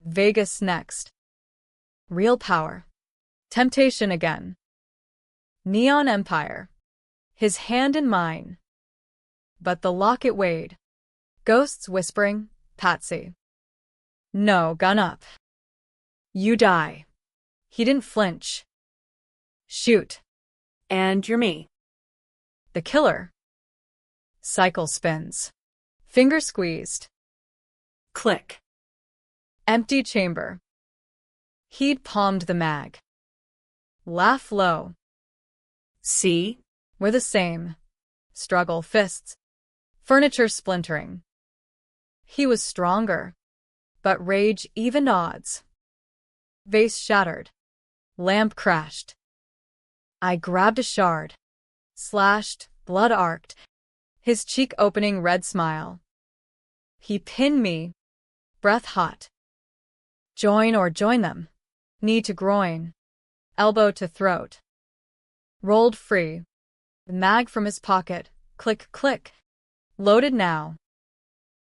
Vegas next. Real power. Temptation again. Neon empire. His hand in mine. But the locket weighed. Ghosts whispering, Patsy. No, gun up. You die. He didn't flinch. Shoot. And you're me. The killer. Cycle spins. Finger squeezed. Click. Empty chamber. He'd palmed the mag. Laugh low. See? We're the same. Struggle fists. Furniture splintering. He was stronger. But rage evened odds. Vase shattered. Lamp crashed. I grabbed a shard. Slashed, blood arced. His cheek opening red smile. He pinned me. Breath hot. Join or join them. Knee to groin. Elbow to throat. Rolled free. The mag from his pocket. Click, click. Loaded now.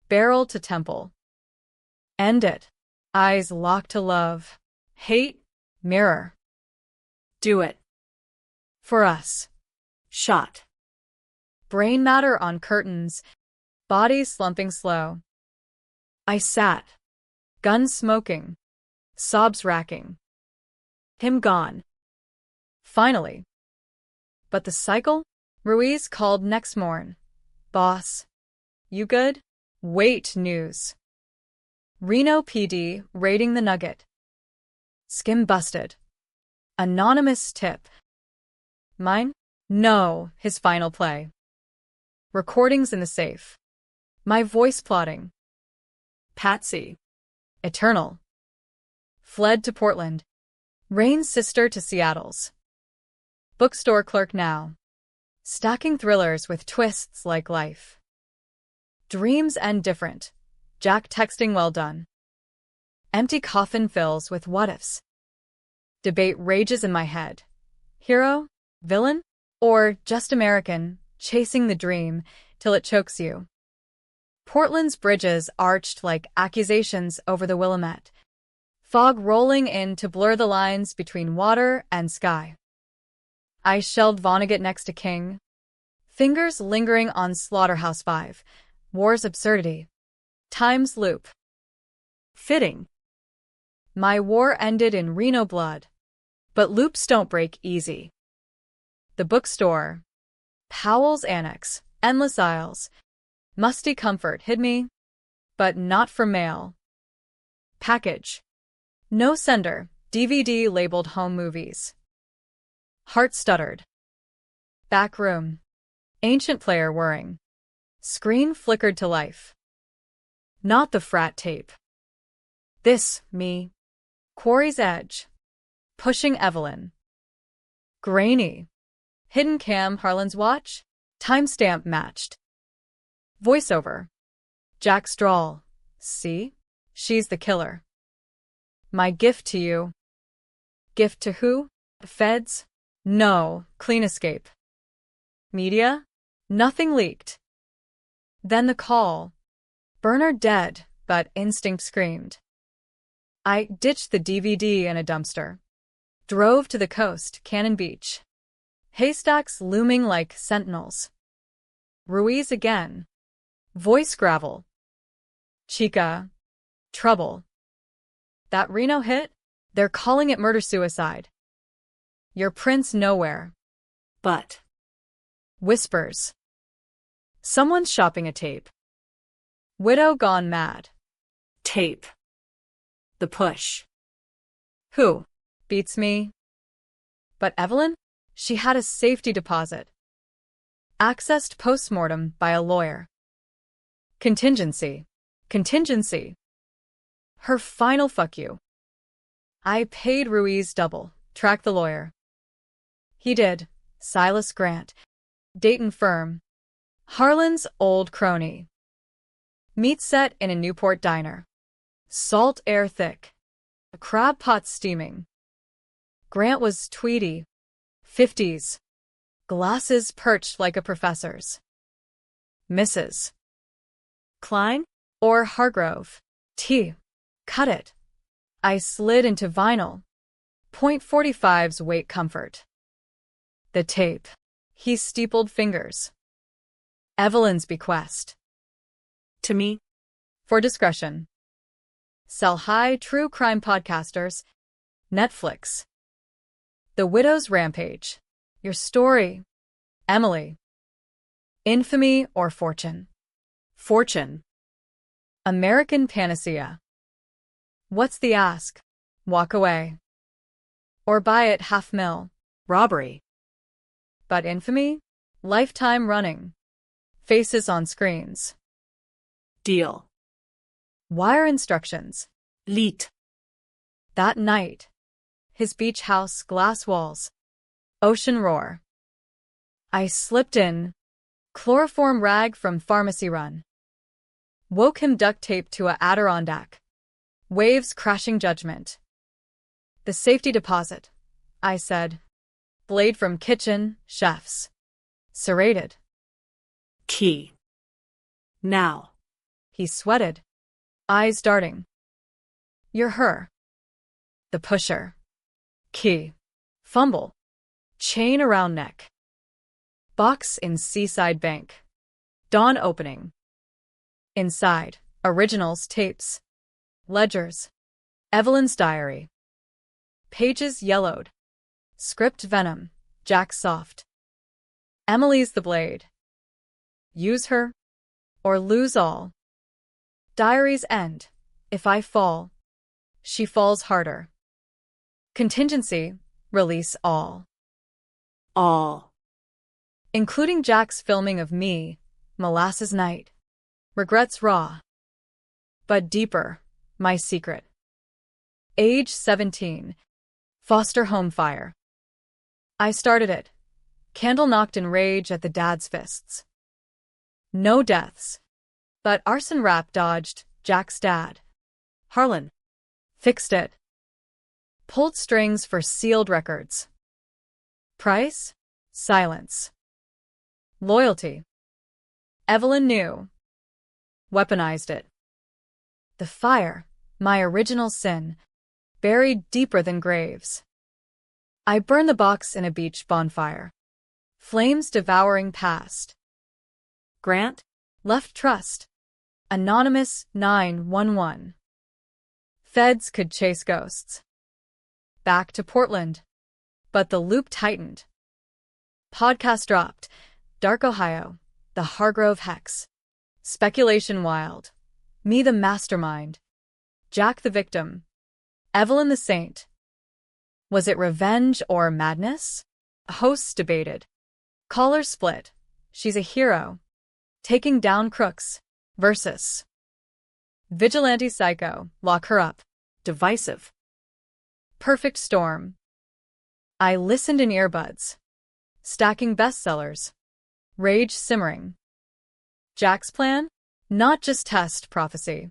Barrel to temple. End it. Eyes locked to love. Hate. Mirror. Do it. For us. Shot. Brain matter on curtains. Body slumping slow. I sat. Gun smoking. Sobs racking. Him gone. Finally. But the cycle? Ruiz called next morn. Boss. You good? Wait news. Reno PD raiding the nugget. Skim busted. Anonymous tip. Mine? No, his final play. Recordings in the safe. My voice plotting. Patsy. Eternal. Fled to Portland. Rain's sister to Seattle's. Bookstore clerk now. Stacking thrillers with twists like life. Dreams end different. Jack texting well done. Empty coffin fills with what-ifs. Debate rages in my head. Hero? Villain? Or just American, chasing the dream till it chokes you. Portland's bridges arched like accusations over the Willamette. Fog rolling in to blur the lines between water and sky. I shelved Vonnegut next to King. Fingers lingering on Slaughterhouse 5. War's absurdity. Time's loop. Fitting. My war ended in Reno blood. But loops don't break easy. The bookstore. Powell's Annex. Endless aisles. Musty comfort hid me. But not for mail. Package. No sender. DVD labeled home movies. Heart stuttered. Back room. Ancient player whirring. Screen flickered to life. Not the frat tape. This, me. Quarry's edge. Pushing Evelyn. Grainy. Hidden cam Harlan's watch. Timestamp matched. Voiceover. Jack Strahl. See? She's the killer. My gift to you. Gift to who? Feds? No, clean escape. Media? Nothing leaked. Then the call. Burner dead, but instinct screamed. I ditched the DVD in a dumpster. Drove to the coast, Cannon Beach. Haystacks looming like sentinels. Ruiz again. Voice gravel. Chica. Trouble. That Reno hit? They're calling it murder-suicide. Your prince nowhere. But. Whispers. Someone's shopping a tape. Widow gone mad. Tape. The push. Who? Beats me. But Evelyn? She had a safety deposit. Accessed postmortem by a lawyer. Contingency. Contingency. Her final fuck you. I paid Ruiz double. Track the lawyer. He did. Silas Grant. Dayton firm. Harlan's old crony. Meat set in a Newport diner. Salt air thick. A crab pot steaming. Grant was tweedy. 50s. Glasses perched like a professor's. Mrs. Klein? Or Hargrove. T. Cut it. I slid into vinyl. .45's weight comfort. The tape. He steepled fingers. Evelyn's bequest. To me. For discretion. Sell high true crime podcasters. Netflix. The Widow's Rampage. Your story. Emily. Infamy or fortune? Fortune. American panacea. What's the ask? Walk away. Or buy it $500,000. Robbery. But infamy? Lifetime running. Faces on screens. Deal. Wire instructions. Leet. That night. His beach house, glass walls. Ocean roar. I slipped in. Chloroform rag from pharmacy run. Woke him duct taped to a Adirondack. Waves crashing judgment. The safety deposit, I said. Blade from kitchen, chefs. Serrated. Key. Now. He sweated. Eyes darting. You're her. The pusher. Key. Fumble. Chain around neck. Box in Seaside Bank. Dawn opening. Inside, originals, tapes. Ledgers. Evelyn's diary. Pages yellowed. Script venom. Jack soft. Emily's the blade. Use her, or lose all. Diary's end. If I fall, she falls harder. Contingency. Release all. All. Including Jack's filming of me, Molasses Night. Regrets raw. But deeper, my secret. Age 17. Foster home fire. I started it. Candle knocked in rage at the dad's fists. No deaths. But arson rap dodged Jack's dad. Harlan. Fixed it. Pulled strings for sealed records. Price? Silence. Loyalty. Evelyn knew. Weaponized it. The fire, my original sin, buried deeper than graves. I burned the box in a beach bonfire. Flames devouring past. Grant? Left trust. Anonymous 911. Feds could chase ghosts. Back to Portland. But the loop tightened. Podcast dropped. Dark Ohio. The Hargrove Hex. Speculation wild. Me the mastermind. Jack the victim. Evelyn the saint. Was it revenge or madness? Hosts debated. Callers split. She's a hero. Taking down crooks. Versus. Vigilante psycho. Lock her up. Divisive. Perfect storm. I listened in earbuds. Stacking bestsellers. Rage simmering. Jack's plan? Not just test prophecy.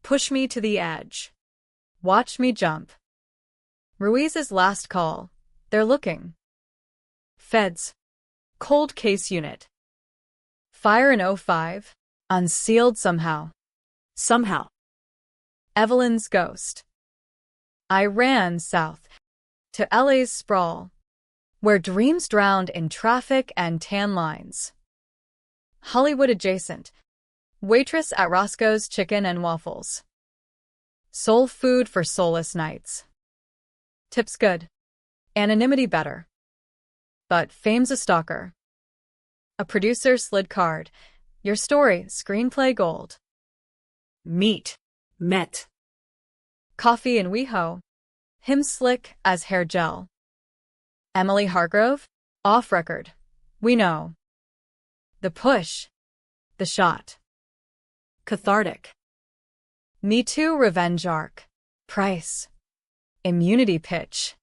Push me to the edge. Watch me jump. Ruiz's last call. They're looking. Feds. Cold case unit. Fire in 05. Unsealed somehow. Somehow. Evelyn's ghost. I ran south. to LA's sprawl, where dreams drowned in traffic and tan lines. Hollywood adjacent, waitress at Roscoe's Chicken and Waffles. Soul food for soulless nights. Tips good. Anonymity better. But fame's a stalker. A producer slid card. Your story, screenplay gold. Meet. Met. Coffee and WeHo. Him slick as hair gel. Emily Hargrove? Off record. We know. The push. The shot. Cathartic. Me Too revenge arc. Price. Immunity pitch.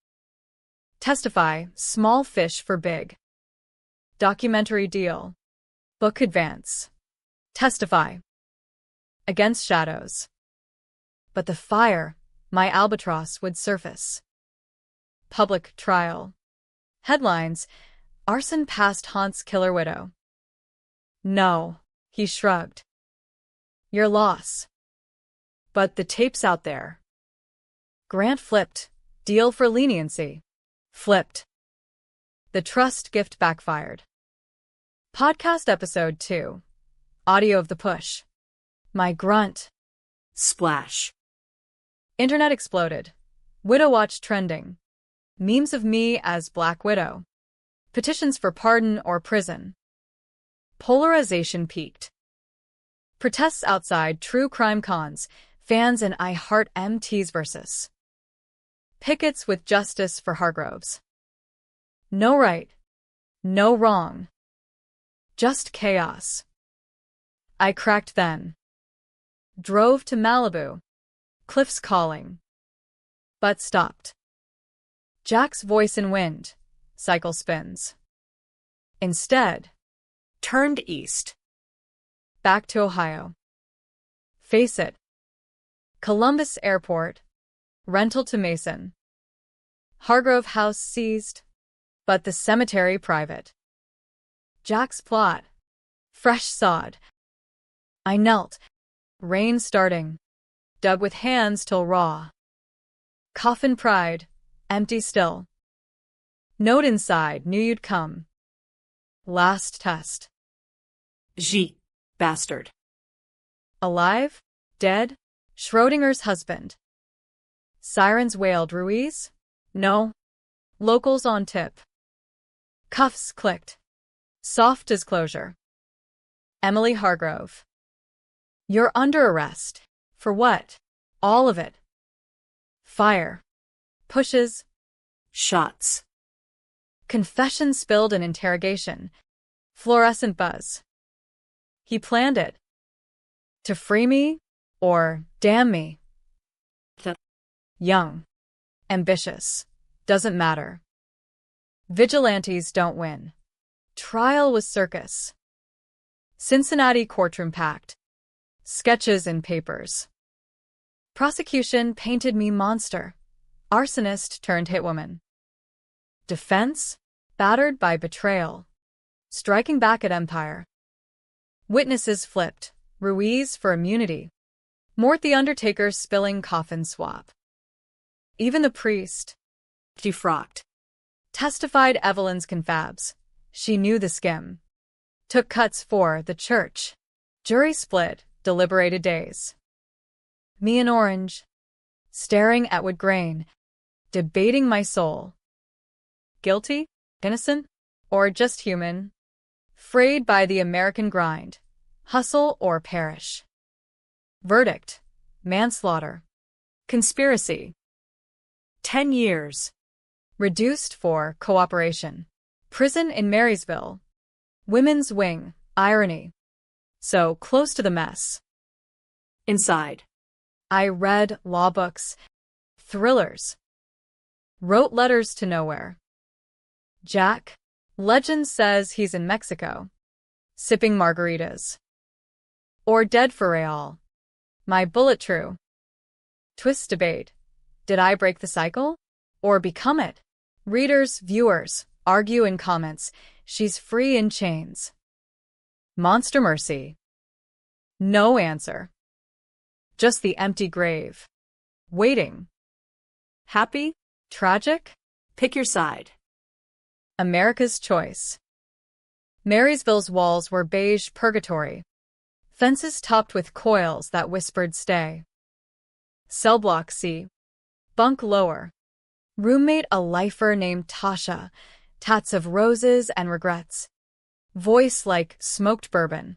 Testify, small fish for big. Documentary deal. Book advance. Testify. Against shadows. But the fire, my albatross would surface. Public trial. Headlines, arson past haunts killer widow. No, he shrugged. Your loss. But the tape's out there. Grant flipped, deal for leniency. Flipped. The trust gift backfired. Podcast episode 2. Audio of the push. My grunt. Splash. Internet exploded. Widow Watch trending. Memes of me as Black Widow. Petitions for pardon or prison. Polarization peaked. Protests outside true crime cons, fans and I Heart MTs versus. Pickets with justice for Hargroves. No right. No wrong. Just chaos. I cracked then. Drove to Malibu. Cliffs calling. But stopped. Jack's voice in wind. Cycle spins. Instead. Turned east. Back to Ohio. Face it. Columbus Airport. Rental to Mason. Hargrove house seized. But the cemetery private. Jack's plot. Fresh sod. I knelt. Rain starting. Dug with hands till raw. Coffin pride. Empty still. Note inside, knew you'd come. Last test. G. Bastard. Alive? Dead? Schrodinger's husband. Sirens wailed. Ruiz? No. Locals on tip. Cuffs clicked. Soft disclosure. Emily Hargrove. You're under arrest. For what? All of it. Fire. Pushes. Shots. Confession spilled in interrogation. Fluorescent buzz. He planned it. To free me, or damn me. Young. Ambitious. Doesn't matter. Vigilantes don't win. Trial was circus. Cincinnati courtroom packed. Sketches and papers. Prosecution painted me monster. Arsonist turned hitwoman. Defense? Battered by betrayal. Striking back at empire. Witnesses flipped. Ruiz for immunity. Mort the Undertaker spilling coffin swap. Even the priest. Defrocked. Testified Evelyn's confabs. She knew the skim. Took cuts for the church. Jury split, deliberated days. Me in orange. Staring at wood grain. Debating my soul. Guilty? Innocent? Or just human? Frayed by the American grind. Hustle or perish. Verdict. Manslaughter. Conspiracy. 10 years. Reduced for cooperation. Prison in Marysville. Women's wing. Irony. So close to the mess. Inside. I read law books. Thrillers. Wrote letters to nowhere. Jack. Legend says he's in Mexico. Sipping margaritas. Or dead for real. My bullet true. Twist debate. Did I break the cycle? Or become it? Readers, viewers, argue in comments. She's free in chains. Monster mercy. No answer. Just the empty grave. Waiting. Happy? Tragic? Pick your side. America's choice. Marysville's walls were beige purgatory. Fences topped with coils that whispered stay. Cell block C. Bunk lower. Roommate a lifer named Tasha. Tats of roses and regrets. Voice like smoked bourbon.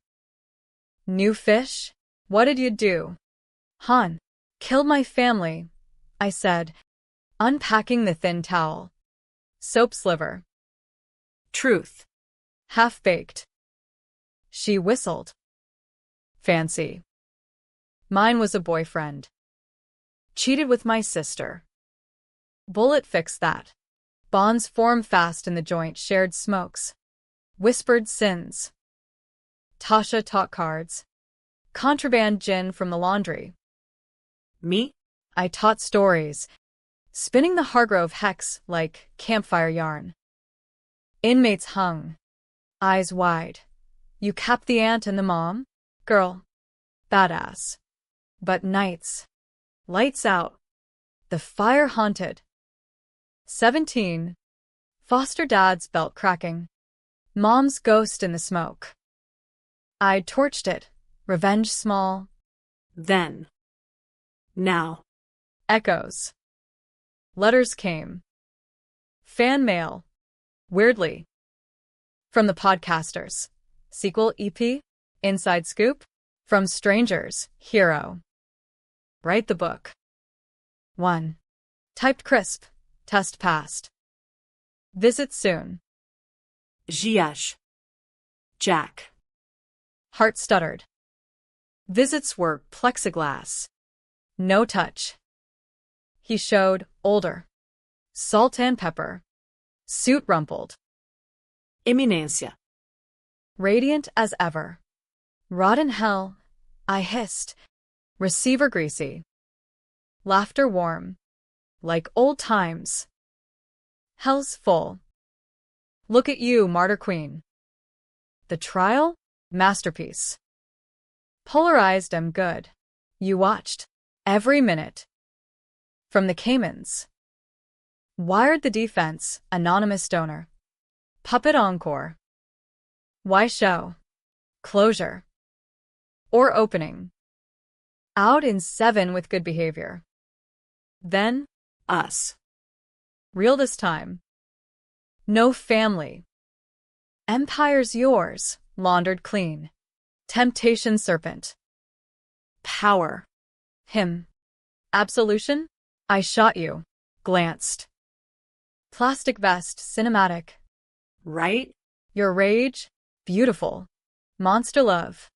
New fish? What did you do? Han. Killed my family, I said, unpacking the thin towel. Soap sliver. Truth. Half-baked. She whistled. Fancy. Mine was a boyfriend. Cheated with my sister. Bullet fixed that. Bonds form fast in the joint shared smokes. Whispered sins. Tasha taught cards. Contraband gin from the laundry. Me? I taught stories. Spinning the Hargrove hex like campfire yarn. Inmates hung. Eyes wide. You capped the aunt and the mom? Girl. Badass. But nights. Lights out. The fire haunted. 17. Foster dad's belt cracking. Mom's ghost in the smoke. I torched it. Revenge small. Then. Now. Echoes. Letters came. Fan mail. Weirdly. From the podcasters. Sequel EP. Inside scoop. From strangers. Hero. Write the book. 1. Typed crisp. Test passed. Visit soon. Jiash. Jack. Heart stuttered. Visits were plexiglass. No touch. He showed, older. Salt and pepper. Suit rumpled. Eminencia. Radiant as ever. Rot in hell, I hissed. Receiver greasy. Laughter warm. Like old times. Hell's full. Look at you, martyr queen. The trial? Masterpiece. Polarized am good. You watched. Every minute. From the Caymans. Wired the defense, anonymous donor. Puppet encore. Why show? Closure. Or opening. Out in 7 with good behavior. Then, Us. real this time. No family. Empire's yours, laundered clean. Temptation serpent. Power. Him. Absolution? I shot you. Glanced. Plastic vest, cinematic. Right? Your rage? Beautiful. Monster love.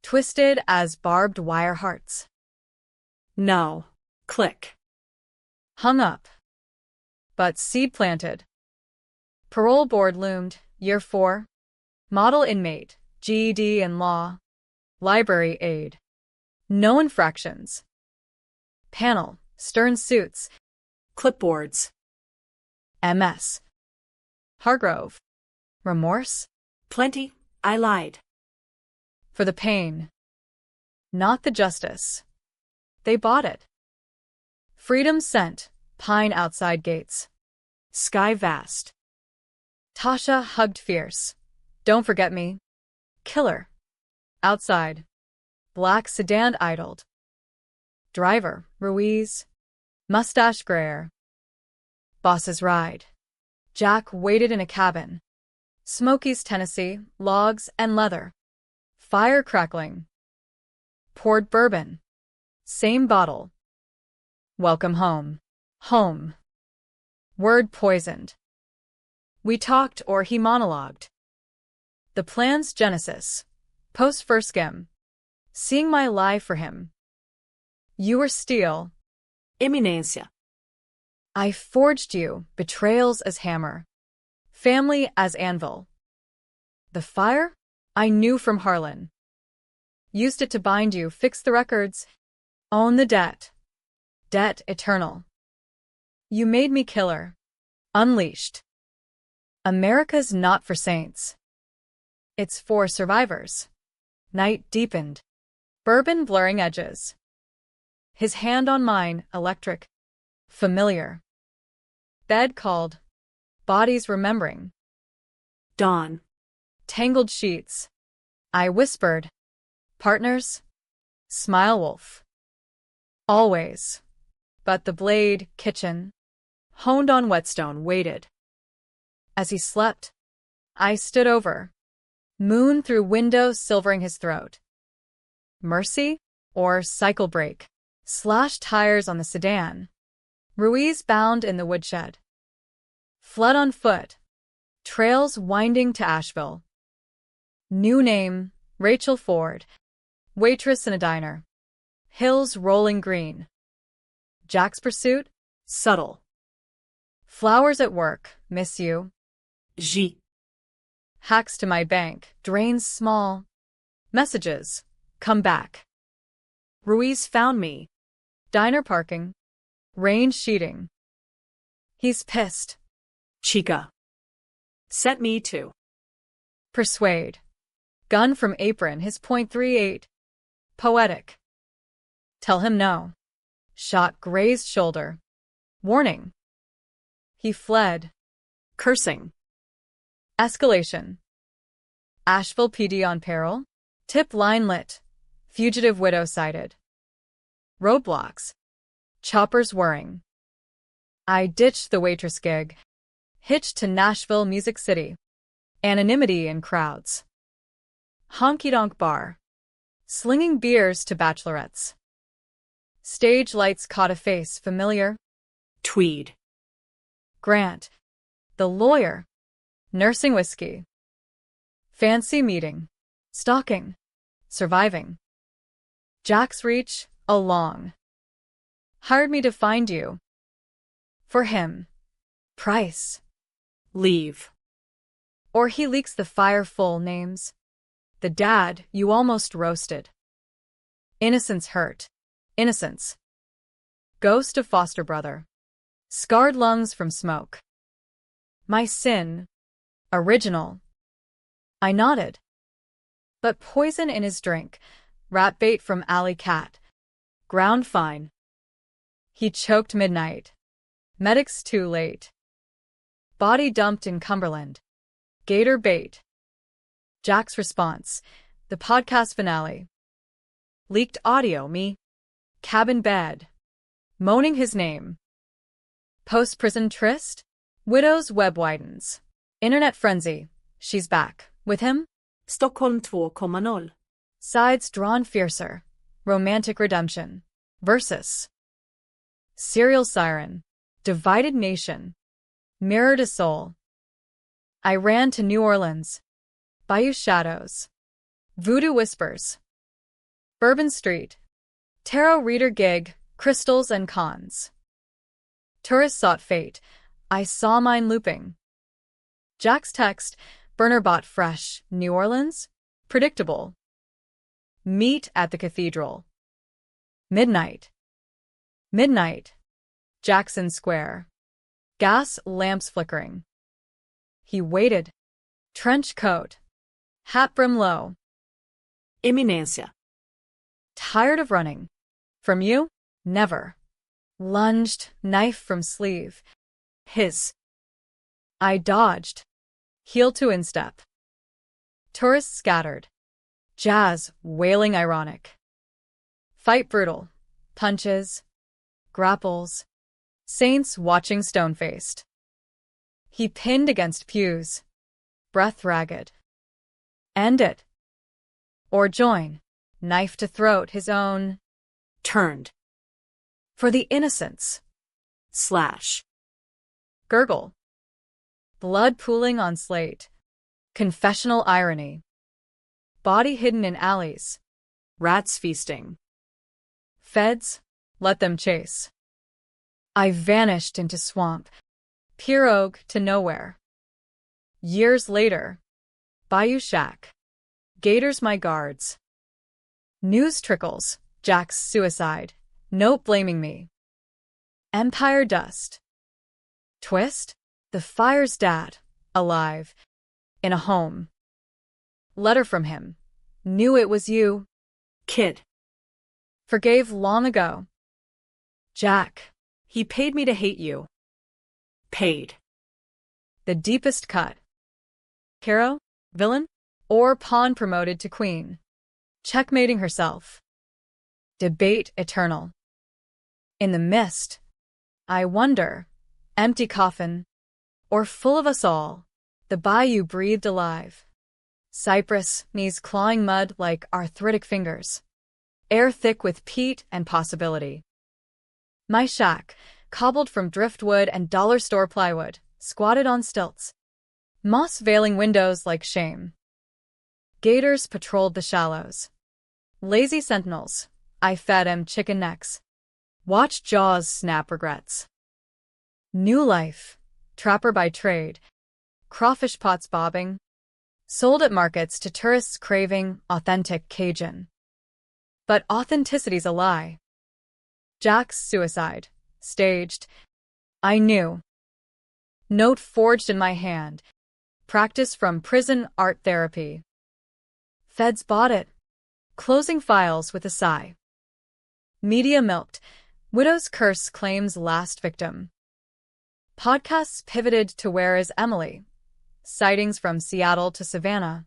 Twisted as barbed wire hearts. No. Click. Hung up. But seed planted. Parole board loomed, year 4. Model inmate, GED and law. Library aide. No infractions. Panel, stern suits. Clipboards. MS. Hargrove. Remorse? Plenty. I lied. For the pain. Not the justice. They bought it. Freedom sent, pine outside gates. Sky vast. Tasha hugged fierce. Don't forget me. Killer. Outside. Black sedan idled. Driver, Ruiz. Mustache grayer. Boss's ride. Jack waited in a cabin. Smokies, Tennessee, logs and leather. Fire crackling. Poured bourbon. Same bottle. Welcome home. Home. Word poisoned. We talked or he monologued. The plan's genesis. Post first skim. Seeing my lie for him. You were steel. Eminencia. I forged you, betrayals as hammer. Family as anvil. The fire? I knew from Harlan. Used it to bind you, fix the records. Own the debt. Debt eternal. You made me killer. Unleashed. America's not for saints. It's for survivors. Night deepened. Bourbon blurring edges. His hand on mine, electric. Familiar. Bed called. Bodies remembering. Dawn. Tangled sheets. I whispered. Partners? Smile wolf. Always. But the blade, kitchen, honed on whetstone, waited. As he slept, I stood over. Moon through window silvering his throat. Mercy? Or cycle break? Slashed tires on the sedan. Ruiz bound in the woodshed. Flood on foot. Trails winding to Asheville. New name, Rachel Ford. Waitress in a diner. Hills rolling green. Jack's pursuit? Subtle. Flowers at work, miss you. J. Hacks to my bank, drains small. Messages, come back. Ruiz found me. Diner parking. Range sheeting. He's pissed. Chica. Set me to. Persuade. Gun from apron, his .38. Poetic. Tell him no. Shot grazed shoulder. Warning. He fled. Cursing. Escalation. Asheville PD on peril. Tip line lit. Fugitive widow sighted. Roadblocks. Choppers whirring. I ditched the waitress gig. Hitched to Nashville Music City. Anonymity in crowds. Honky-donk bar. Slinging beers to bachelorettes. Stage lights caught a face familiar. Tweed. Grant. The lawyer. Nursing whiskey. Fancy meeting. Stalking. Surviving. Jack's reach, along. Hired me to find you. For him. Price. Leave. Or he leaks the fire full names. The dad you almost roasted. Innocence hurt. Innocence. Ghost of foster brother. Scarred lungs from smoke. My sin. Original. I nodded. But poison in his drink. Rat bait from alley cat. Ground fine. He choked midnight. Medics too late. Body dumped in Cumberland. Gator bait. Jack's response. The podcast finale. Leaked audio, me. Cabin bed. Moaning his name. Post-prison tryst? Widow's web widens. Internet frenzy. She's back. With him? Stockholm 2.0. Sides drawn fiercer. Romantic redemption. Versus. Serial siren. Divided nation. Mirror to soul. I ran to New Orleans. Bayou shadows. Voodoo whispers. Bourbon Street. Tarot reader gig. Crystals and cons. Tourists sought fate. I saw mine looping. Jack's text. Burner bought fresh. New Orleans? Predictable. Meet at the cathedral. Midnight. Midnight. Jackson Square. Gas lamps flickering. He waited. Trench coat. Hat brim low. Eminencia. Tired of running. From you? Never. Lunged, knife from sleeve. His. I dodged. Heel to instep. Tourists scattered. Jazz wailing ironic. Fight brutal. Punches. Grapples. Saints watching stone-faced. He pinned against pews. Breath ragged. End it. Or join. Knife to throat his own. Turned. For the innocents. Slash. Gurgle. Blood pooling on slate. Confessional irony. Body hidden in alleys. Rats feasting. Feds, let them chase. I vanished into swamp. Pirogue to nowhere. Years later. Bayou shack. Gators my guards. News trickles. Jack's suicide. Note blaming me. Empire dust. Twist? The fire's dad. Alive. In a home. Letter from him. Knew it was you. Kid. Forgave long ago. Jack. He paid me to hate you. Paid. The deepest cut. Hero? Villain? Or pawn promoted to queen? Checkmating herself. Debate eternal. In the mist, I wonder, empty coffin, or full of us all, the bayou breathed alive. Cypress, knees clawing mud like arthritic fingers. Air thick with peat and possibility. My shack, cobbled from driftwood and dollar store plywood, squatted on stilts. Moss veiling windows like shame. Gators patrolled the shallows. Lazy sentinels, I fed 'em chicken necks. Watched jaws snap regrets. New life, trapper by trade. Crawfish pots bobbing. Sold at markets to tourists craving authentic Cajun. But authenticity's a lie. Jack's suicide, staged. I knew. Note forged in my hand. Practice from prison art therapy. Feds bought it. Closing files with a sigh. Media milked. Widow's curse claims last victim. Podcasts pivoted to Where is Emily? Sightings from Seattle to Savannah.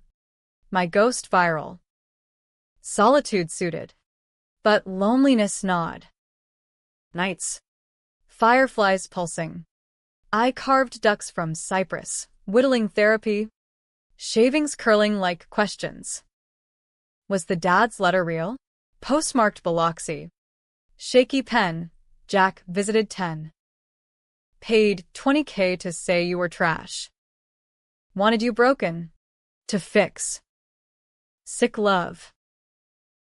My ghost viral. Solitude suited. But loneliness gnawed. Nights. Fireflies pulsing. I carved ducks from cypress, whittling therapy. Shavings curling like questions. Was the dad's letter real? Postmarked Biloxi. Shaky pen. Jack visited 10. Paid $20K to say you were trash. Wanted you broken. To fix. Sick love.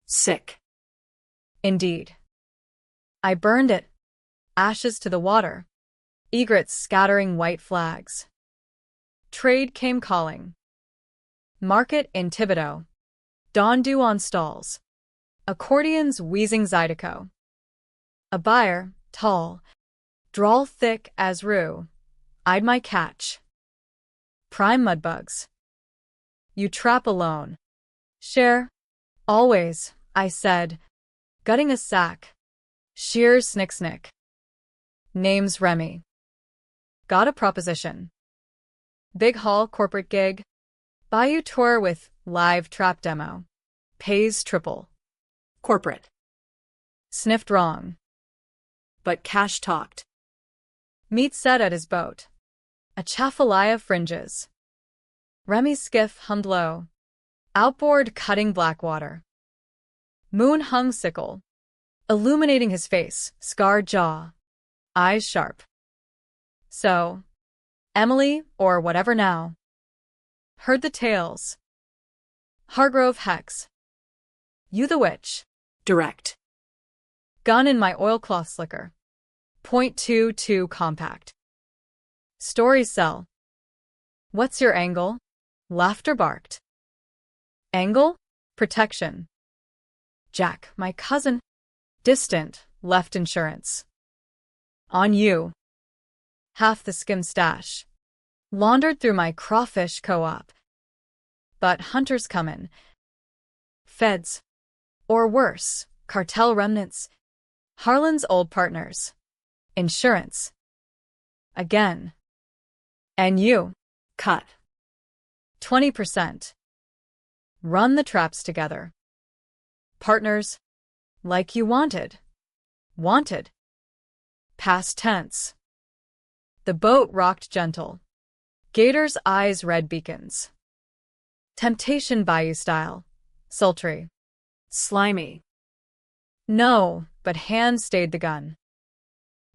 Sick. Indeed. I burned it. Ashes to the water. Egrets scattering white flags. Trade came calling. Market in Thibodeau. Dawn dew on stalls. Accordion's wheezing zydeco. A buyer, tall. Drawl thick as rue. Eyed my catch. Prime mudbugs. You trap alone. Share. Always, I said. Gutting a sack. Shears snick. Name's Remy. Got a proposition. Big haul corporate gig. Bayou tour with live trap demo. Pays triple. Corporate. Sniffed wrong. But cash talked. Meet set at his boat. A Chaffalaya fringes. Remy's skiff hummed low. Outboard cutting black water. Moon hung sickle. Illuminating his face, scarred jaw. Eyes sharp. So, Emily, or whatever now. Heard the tales. Hargrove Hex. You the witch. Direct. Gun in my oilcloth slicker. .22 compact. Stories sell. What's your angle? Laughter barked. Angle? Protection. Jack, my cousin. Distant, left insurance. On you. Half the skim stash. Laundered through my crawfish co-op. But hunters comin'. Feds. Or worse, cartel remnants. Harlan's old partners. Insurance. Again. And you. Cut. 20%. Run the traps together. Partners. Like you wanted. Wanted. Past tense. The boat rocked gentle. Gator's eyes red beacons. Temptation bayou style. Sultry. Slimy. No, but hand stayed the gun.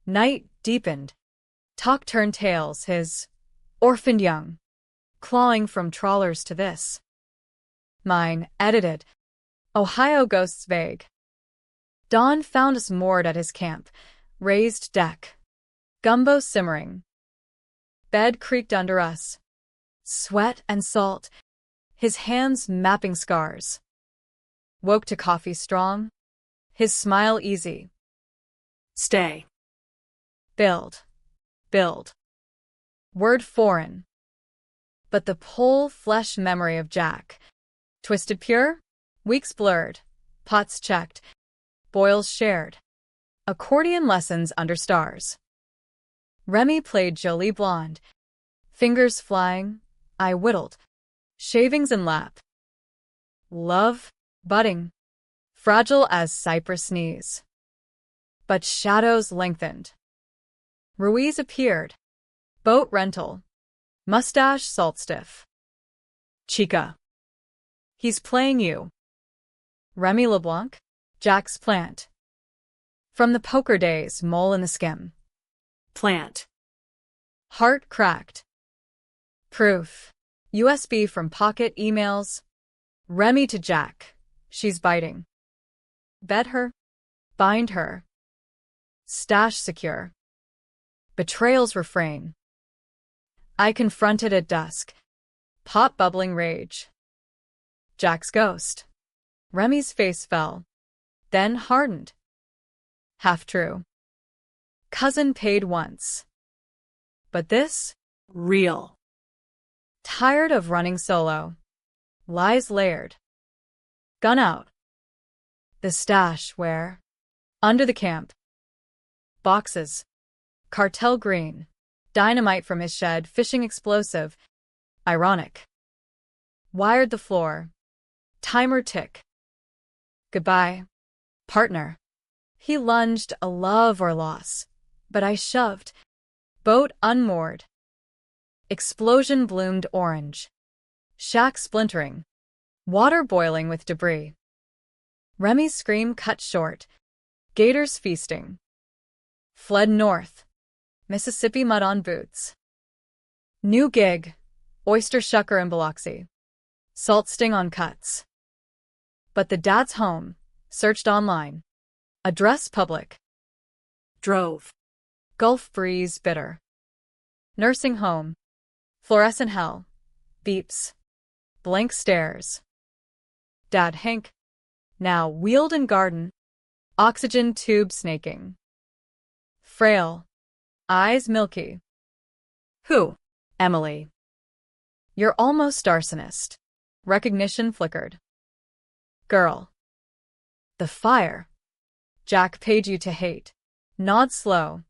Night deepened. Talk turned tales, his orphaned young. Clawing from trawlers to this. Mine, edited. Ohio ghosts vague. Dawn found us moored at his camp. Raised deck. Gumbo simmering. Bed creaked under us. Sweat and salt. His hands mapping scars. Woke to coffee strong. His smile easy. Stay. Build. Build. Word foreign. But the pole flesh memory of Jack. Twisted pure? Weeks blurred. Pots checked. Boils shared. Accordion lessons under stars. Remy played Jolie Blonde. Fingers flying, I whittled. Shavings in lap. Love, budding, fragile as cypress knees. But shadows lengthened. Ruiz appeared. Boat rental. Mustache salt stiff. Chica. He's playing you. Remy LeBlanc? Jack's plant. From the poker days, mole in the skim. Plant. Heart cracked. Proof. USB from pocket emails. Remy to Jack. She's biting. Bed her. Bind her. Stash secure. Betrayal's refrain. I confronted at dusk. Pot bubbling rage. Jack's ghost. Remy's face fell. Then hardened. Half true. Cousin paid once. But this? Real. Tired of running solo. Lies layered. Gun out. The stash where? Under the camp. Boxes. Cartel green. Dynamite from his shed, fishing explosive. Ironic. Wired the floor. Timer tick. Goodbye, partner. He lunged, a love or loss. But I shoved. Boat unmoored. Explosion bloomed orange. Shack splintering. Water boiling with debris. Remy's scream cut short. Gators feasting. Fled north. Mississippi mud on boots. New gig. Oyster shucker in Biloxi. Salt sting on cuts. But the dad's home. Searched online. Address public. Drove. Gulf breeze bitter. Nursing home. Fluorescent hell. Beeps. Blank stares. Dad Hank. Now wheeled in garden. Oxygen tube snaking. Frail. Eyes milky. Who? Emily. You're almost arsonist. Recognition flickered. Girl. The fire. Jack paid you to hate. Nod slow.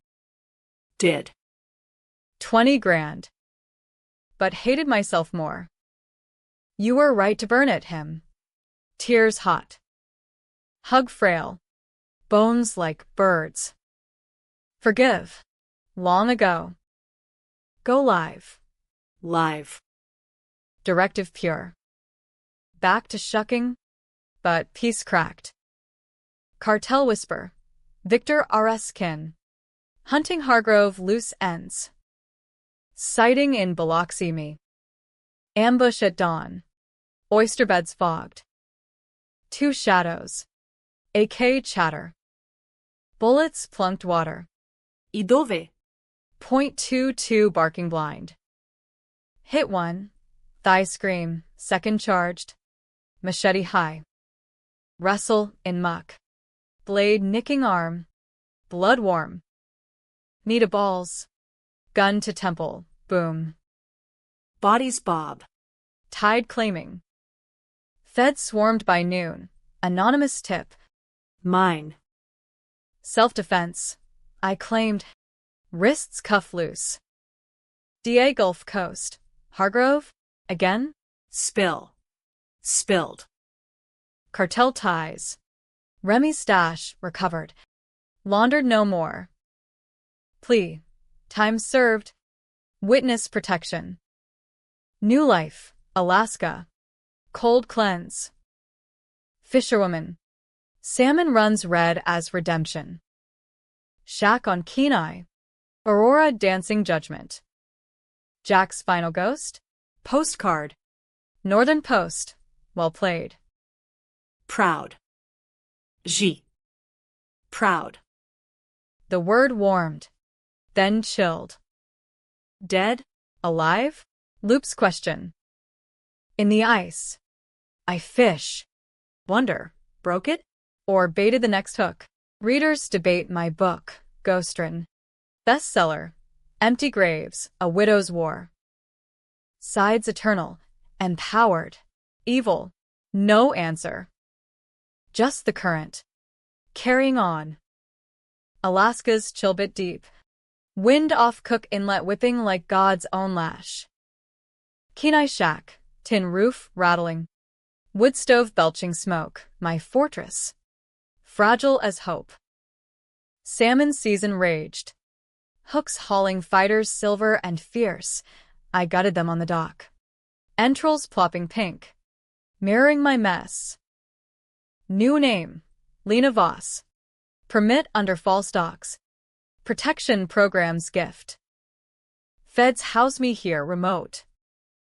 Did. 20 grand. But hated myself more. You were right to burn at him. Tears hot. Hug frail. Bones like birds. Forgive. Long ago. Go live. Live. Directive pure. Back to shucking, but peace cracked. Cartel whisper. Victor R.S. Kin. Hunting Hargrove loose ends. Sighting in Biloxi me. Ambush at dawn. Oyster beds fogged. Two shadows. AK chatter. Bullets plunked water. I dove? .22 barking blind. Hit one. Thigh scream. Second charged. Machete high. Wrestle in muck. Blade nicking arm. Blood warm. Knee to balls. Gun to temple. Boom. Bodies bob. Tide claiming. Fed swarmed by noon. Anonymous tip. Mine. Self-defense. I claimed. Wrists cuff loose. DA Gulf Coast. Hargrove? Again? Spill. Spilled. Cartel ties. Remy's stash recovered. Laundered no more. Plea. Time served. Witness protection. New life. Alaska. Cold cleanse. Fisherwoman. Salmon runs red as redemption. Shack on Kenai. Aurora dancing judgment. Jack's final ghost? Postcard. Northern Post. Well played. Proud. G. Proud. The word warmed. Then chilled. Dead? Alive? Loop's question. In the ice. I fish. Wonder, broke it? Or baited the next hook? Readers debate my book, Ghostrin. Bestseller. Empty graves, a widow's war. Sides eternal. Empowered. Evil. No answer. Just the current. Carrying on. Alaska's chill bit deep. Wind off Cook Inlet whipping like God's own lash. Kenai Shack, tin roof rattling. Wood stove belching smoke, my fortress. Fragile as hope. Salmon season raged. Hooks hauling fighters silver and fierce. I gutted them on the dock. Entrails plopping pink. Mirroring my mess. New name. Lena Voss. Permit under false docks. Protection programs gift. Feds house me here remote.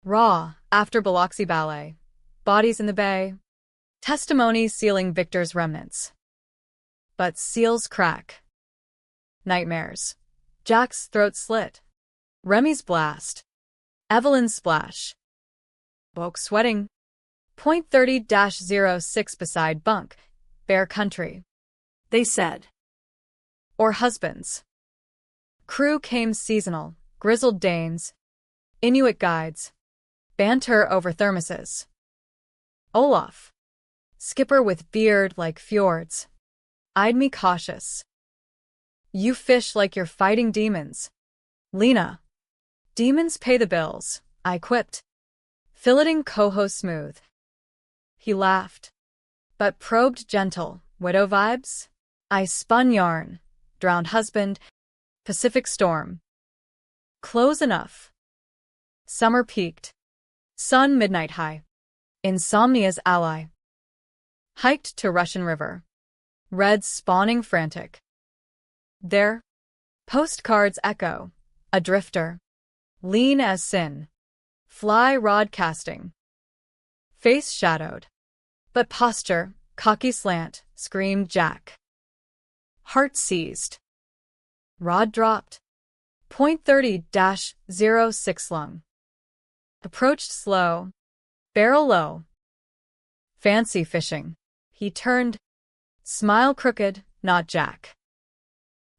Raw, after Biloxi Ballet. Bodies in the bay. Testimony sealing Victor's remnants. But seals crack. Nightmares. Jack's throat slit. Remy's blast. Evelyn's splash. Woke sweating. Point 30-06 beside bunk. Bear country. They said. Or husbands. Crew came seasonal. Grizzled Danes. Inuit guides. Banter over thermoses. Olaf. Skipper with beard like fjords. Eyed me cautious. You fish like you're fighting demons. Lena. Demons pay the bills, I quipped. Filleting coho smooth. He laughed. But probed gentle, widow vibes? I spun yarn. Drowned husband. Pacific storm. Close enough. Summer peaked. Sun midnight high. Insomnia's ally. Hiked to Russian River. Reds spawning frantic. There. Postcards echo. A drifter. Lean as sin. Fly rod casting. Face shadowed. But posture, cocky slant, screamed Jack. Heart seized. Rod dropped. Point 30-06 lung. Approached slow. Barrel low. Fancy fishing. He turned. Smile crooked, not Jack.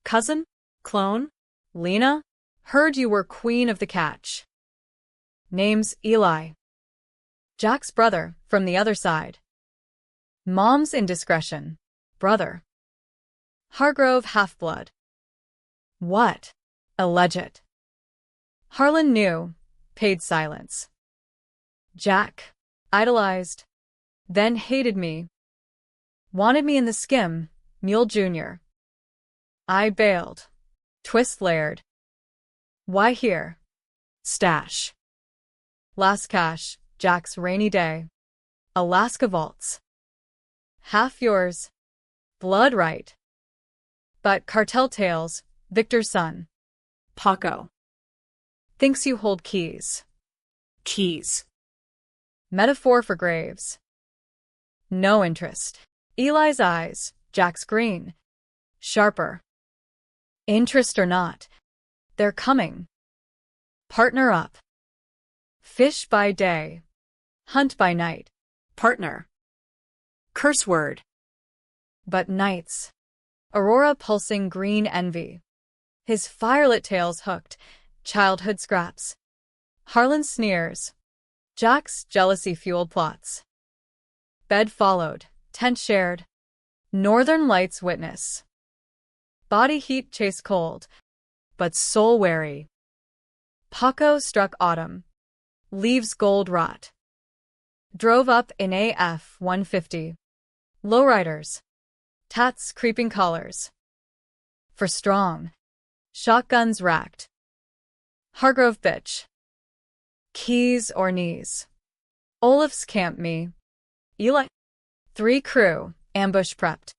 Cousin? Clone? Lena? Heard you were queen of the catch. Name's Eli. Jack's brother, from the other side. Mom's indiscretion. Brother. Hargrove half-blood. What? Alleged. Harlan knew. Paid silence. Jack. Idolized. Then hated me. Wanted me in the skim. Mule Jr. I bailed. Twist layered. Why here? Stash. Last cash. Jack's rainy day. Alaska vaults. Half yours. Blood right. But cartel tales. Victor's son. Paco. Thinks you hold keys. Keys. Metaphor for graves. No interest. Eli's eyes. Jack's green. Sharper. Interest or not. They're coming. Partner up. Fish by day. Hunt by night. Partner. Curse word. But nights. Aurora pulsing green envy. His firelit tails hooked. Childhood scraps. Harlan sneers. Jack's jealousy-fueled plots. Bed followed. Tent shared. Northern lights witness. Body heat chase cold. But soul wary. Paco struck autumn. Leaves gold rot. Drove up in AF 150. Lowriders. Tats creeping collars. For strong. Shotguns racked. Hargrove bitch. Keys or knees. Olaf's camp me. Eli. 3 crew, ambush prepped.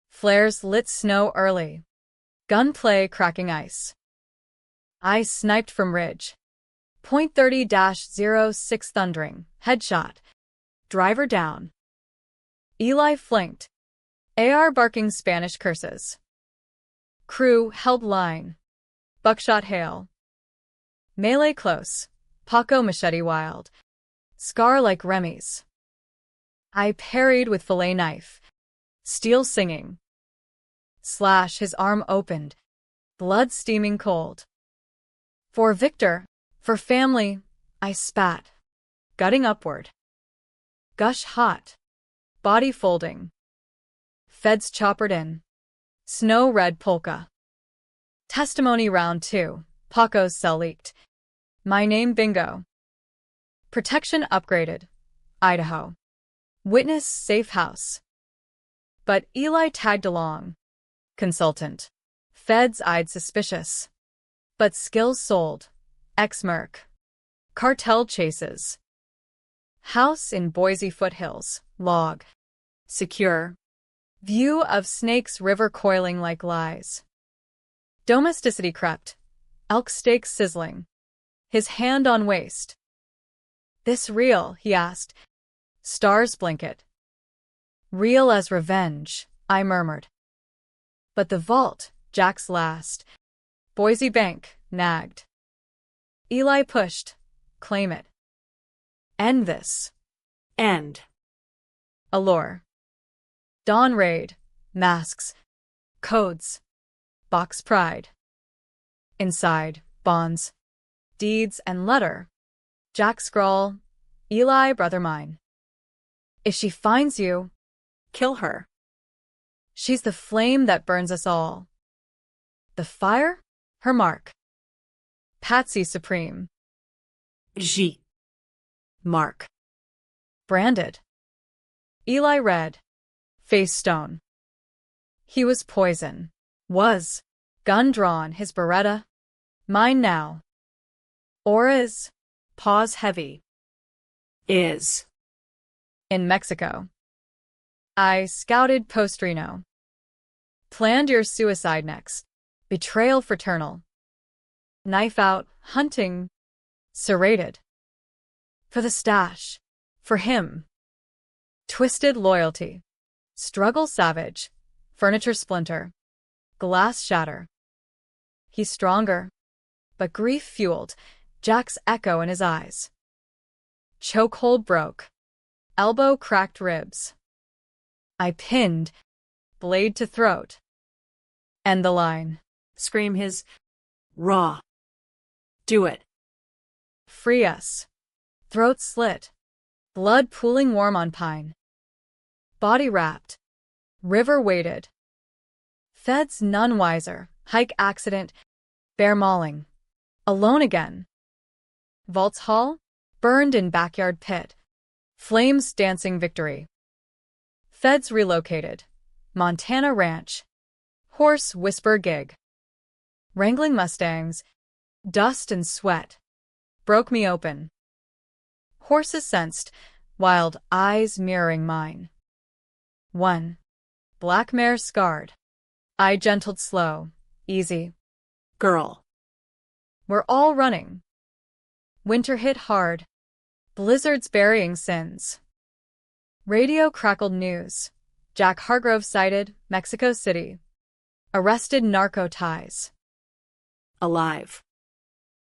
Flares lit snow early. Gunplay cracking ice. I sniped from ridge. Point 30-06 thundering, headshot. Driver down. Eli flanked. AR barking Spanish curses. Crew held line. Buckshot hail. Melee close. Paco machete wild. Scar like Remy's. I parried with fillet knife. Steel singing. Slash his arm opened. Blood steaming cold. For Victor, for family, I spat. Gutting upward. Gush hot. Body folding. Feds choppered in. Snow red polka. Testimony round 2. Paco's cell leaked. My name bingo. Protection upgraded. Idaho. Witness safe house. But Eli tagged along. Consultant. Feds eyed suspicious. But skills sold. Ex-merc. Cartel chases. House in Boise foothills. Log. Secure. View of Snakes River coiling like lies. Domesticity crept. Elk steaks sizzling. His hand on waist. This real? He asked. Stars blanket. Real as revenge, I murmured. But the vault, Jack's last. Boise Bank, nagged. Eli pushed. Claim it. End this. End. Allure. Dawn raid. Masks. Codes. Box pride. Inside, bonds. Deeds and letter. Jack scrawl. Eli, brother mine. If she finds you, Kill her. she's the flame that burns us all. The fire? Her mark. Patsy supreme. G. Mark. Branded. Eli red. Face stone. He was poison. Was. Gun drawn, his Beretta. Mine now. Auras. Paws heavy. Is. In Mexico. I scouted Postrino. Planned your suicide next. Betrayal fraternal. Knife out, hunting. Serrated. For the stash. For him. Twisted loyalty. Struggle savage. Furniture splinter. Glass shatter. He's stronger. But grief fueled. Jack's echo in his eyes. Chokehold broke. Elbow cracked ribs. I pinned. Blade to throat. End the line. Scream his. Raw. Do it. Free us. Throat slit. Blood pooling warm on pine. Body wrapped. River weighted. Feds none wiser. Hike accident. Bear mauling. Alone again. Vaults hall. Burned in backyard pit. Flames dancing victory. Feds relocated. Montana ranch. Horse whisper gig. Wrangling Mustangs. Dust and sweat. Broke me open. Horses sensed. Wild eyes mirroring mine. 1. Black mare scarred. I gentled slow. Easy. Girl. We're all running. Winter hit hard. Blizzards burying sins. Radio crackled news. Jack Hargrove cited, Mexico City. Arrested narco ties. Alive.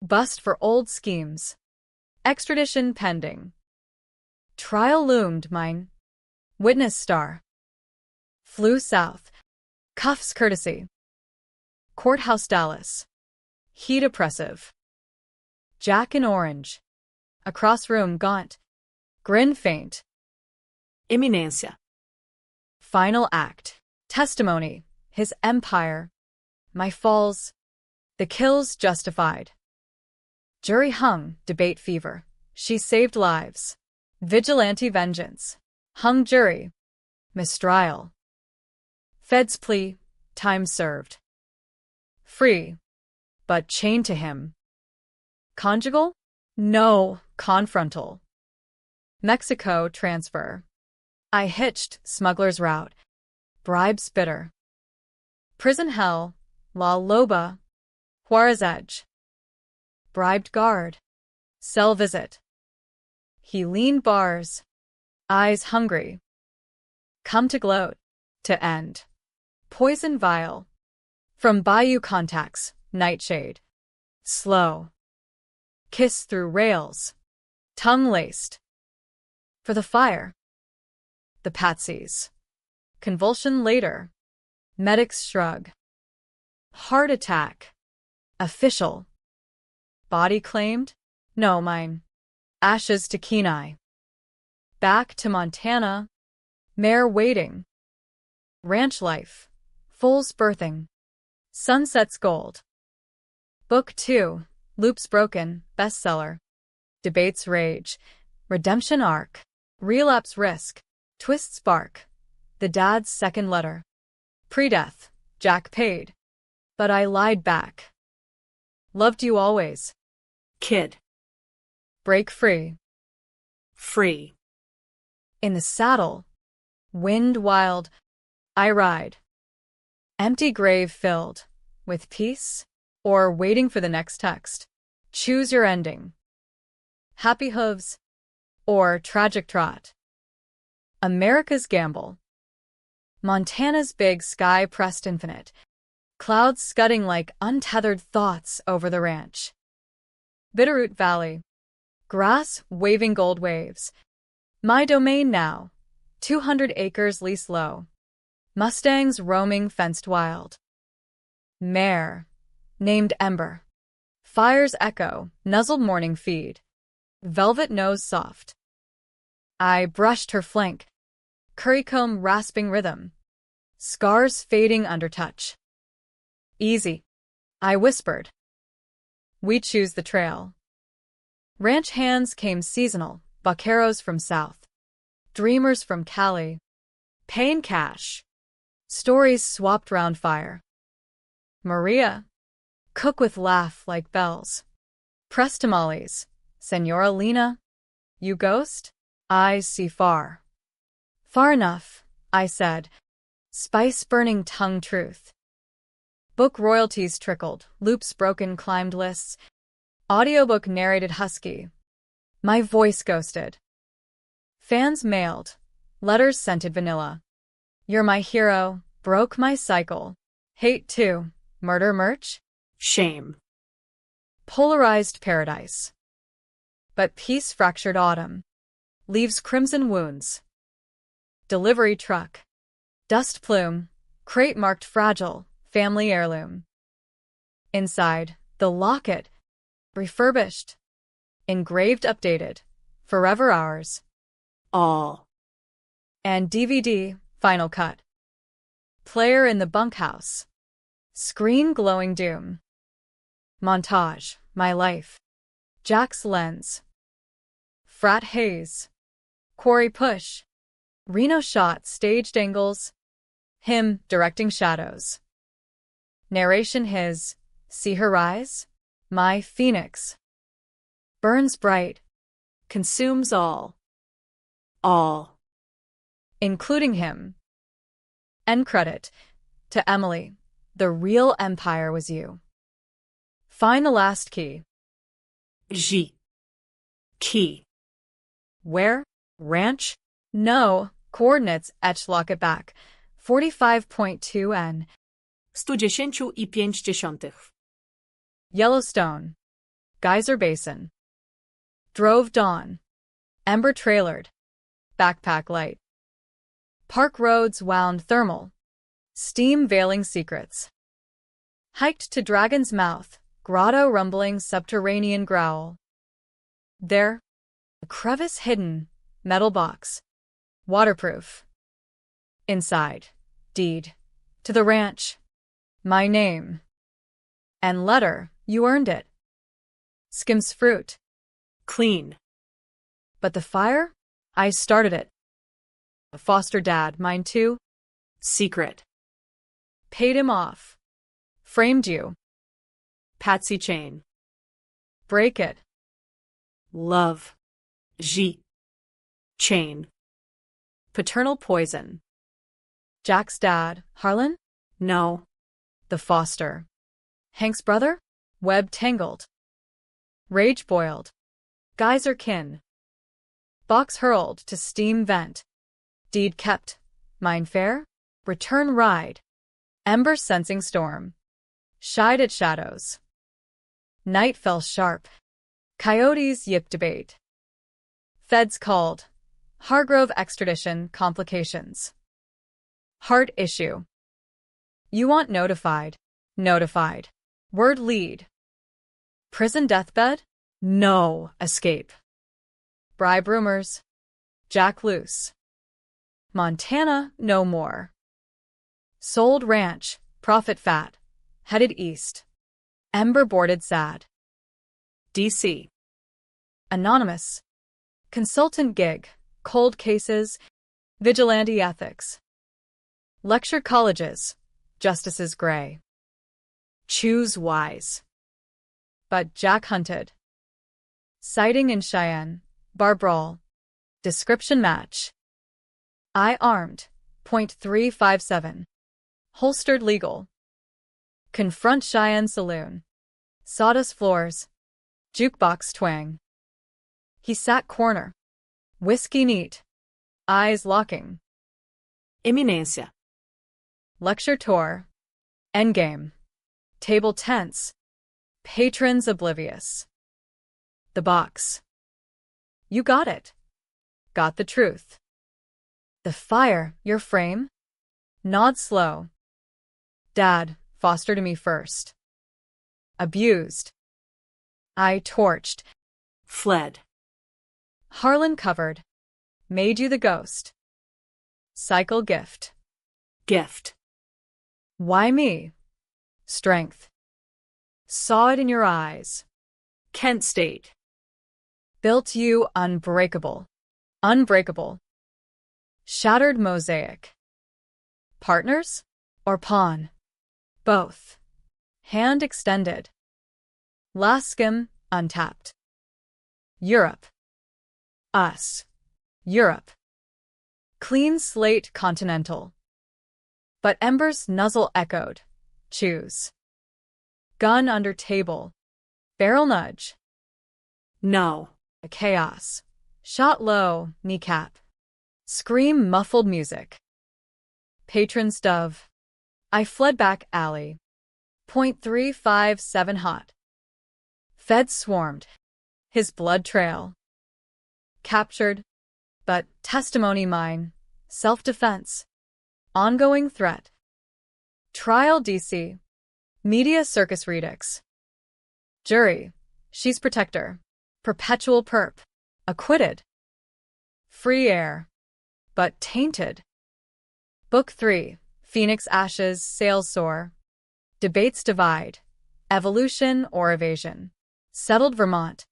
Bust for old schemes. Extradition pending. Trial loomed, mine. Witness star. Flew south. Cuffs courtesy. Courthouse Dallas. Heat oppressive. Jack in orange. Across room gaunt. Grin faint. Eminencia. Final act. Testimony. His empire. My falls. The kills justified. Jury hung. Debate fever. She saved lives. Vigilante vengeance. Hung jury. Mistrial. Fed's plea. Time served. Free. But chained to him. Conjugal? No. Confrontal. Mexico transfer. I hitched. Smuggler's route. Bribes bitter. Prison hell. La Loba. Juarez edge. Bribed guard. Cell visit. He leaned bars. Eyes hungry. Come to gloat. To end. Poison vial. From bayou contacts. Nightshade. Slow. Kiss through rails. Tongue laced. For the fire. The patsies. Convulsion later. Medics shrug. Heart attack. Official. Body claimed? No, mine. Ashes to Kenai. Back to Montana. Mare waiting. Ranch life. Foals birthing. Sunset's Gold. Book 2, Loops Broken, bestseller. Debates Rage, Redemption Arc, Relapse Risk, Twist Spark, The Dad's Second Letter. Pre-death, Jack paid. But I lied back. Loved you always. Kid. Break free. Free. In the saddle. Wind wild. I ride. Empty grave filled. With peace? Or waiting for the next text. Choose your ending. Happy hooves. Or tragic trot. America's Gamble. Montana's big sky pressed infinite. Clouds scudding like untethered thoughts over the ranch. Bitterroot Valley. Grass waving gold waves. My domain now. 200 acres lease low. Mustangs roaming fenced wild. Mare. Named Ember. Fire's echo, nuzzled morning feed. Velvet nose soft. I brushed her flank. Currycomb rasping rhythm. Scars fading under touch. Easy. I whispered. We choose the trail. Ranch hands came seasonal, vaqueros from south. Dreamers from Cali. Pay in cash. Stories swapped round fire. Maria. Cook with laugh like bells. Press tamales. Senora Lena. You ghost? Eyes see far. Far enough, I said. Spice-burning tongue truth. Book royalties trickled, loops broken climbed lists. Audiobook narrated husky. My voice ghosted. Fans mailed. Letters scented vanilla. You're my hero, broke my cycle. Hate too. Murder merch? Shame. Polarized paradise. But peace fractured autumn. Leaves crimson wounds. Delivery truck. Dust plume. Crate marked fragile. Family heirloom. Inside, the locket. Refurbished. Engraved updated. Forever ours. All. And DVD, final cut. Player in the bunkhouse. Screen glowing doom. Montage, my life. Jack's lens. Frat haze. Quarry push. Reno shot staged angles. Him directing shadows. Narration his. See her rise? My phoenix. Burns bright. Consumes all. All. Including him. End credit. To Emily. The real empire was you. Find the last key. J. Key. Where? Ranch? No. Coordinates etched locket back. 45.2 N. 110,5. Yellowstone. Geyser Basin. Drove dawn. Ember trailered. Backpack light. Park roads wound thermal. Steam veiling secrets. Hiked to Dragon's Mouth. Grotto rumbling subterranean growl. There. A crevice hidden. Metal box. Waterproof. Inside. Deed. To the ranch. My name. And letter, you earned it. Skims fruit. Clean. But the fire? I started it. A foster dad, mine too. Secret. Paid him off. Framed you. Patsy chain. Break it. Love. J. Chain. Paternal poison. Jack's dad, Harlan? No. The foster. Hank's brother? Web tangled. Rage boiled. Geyser kin. Box hurled to steam vent. Deed kept. Mine fair? Return ride. Ember sensing storm. Shied at shadows. Night fell sharp. Coyotes yip debate. Feds called. Hargrove extradition complications. Heart issue. You want notified. Notified. Word lead. Prison deathbed? No escape. Bribe rumors. Jack loose. Montana no more. Sold ranch. Profit fat. Headed east. Ember boarded sad. DC. Anonymous. Consultant gig. Cold cases. Vigilante ethics. Lecture colleges. Justices gray. Choose wise. But Jack hunted. Sighting in Cheyenne. Bar brawl. Description match. I armed. .357. Holstered legal. Confront Cheyenne saloon. Sawdust floors. Jukebox twang. He sat corner. Whiskey neat. Eyes locking. Iminência. Lecture tour. Endgame. Table tense. Patrons oblivious. The box. You got it. Got the truth. The fire, your frame? Nod slow. Dad, foster to me first. Abused. I torched. Fled. Harlan covered. Made you the ghost. Cycle gift. Gift. Why me? Strength. Saw it in your eyes. Kent State. Built you unbreakable. Unbreakable. Shattered mosaic. Partners? Or pawn? Both. Hand extended. Last skim, untapped. Europe. Us. Europe. Clean slate continental. But Ember's nuzzle echoed. Choose. Gun under table. Barrel nudge. No. A chaos. Shot low, kneecap. Scream muffled music. Patron's dove. I fled back alley. .357 hot. Feds swarmed. His blood trail. Captured. But testimony mine. Self-defense. Ongoing threat. Trial DC. Media circus redux. Jury. She's protector. Perpetual perp. Acquitted. Free air. But tainted. Book 3. Phoenix ashes, sails soar. Debates divide. Evolution or evasion. Settled Vermont.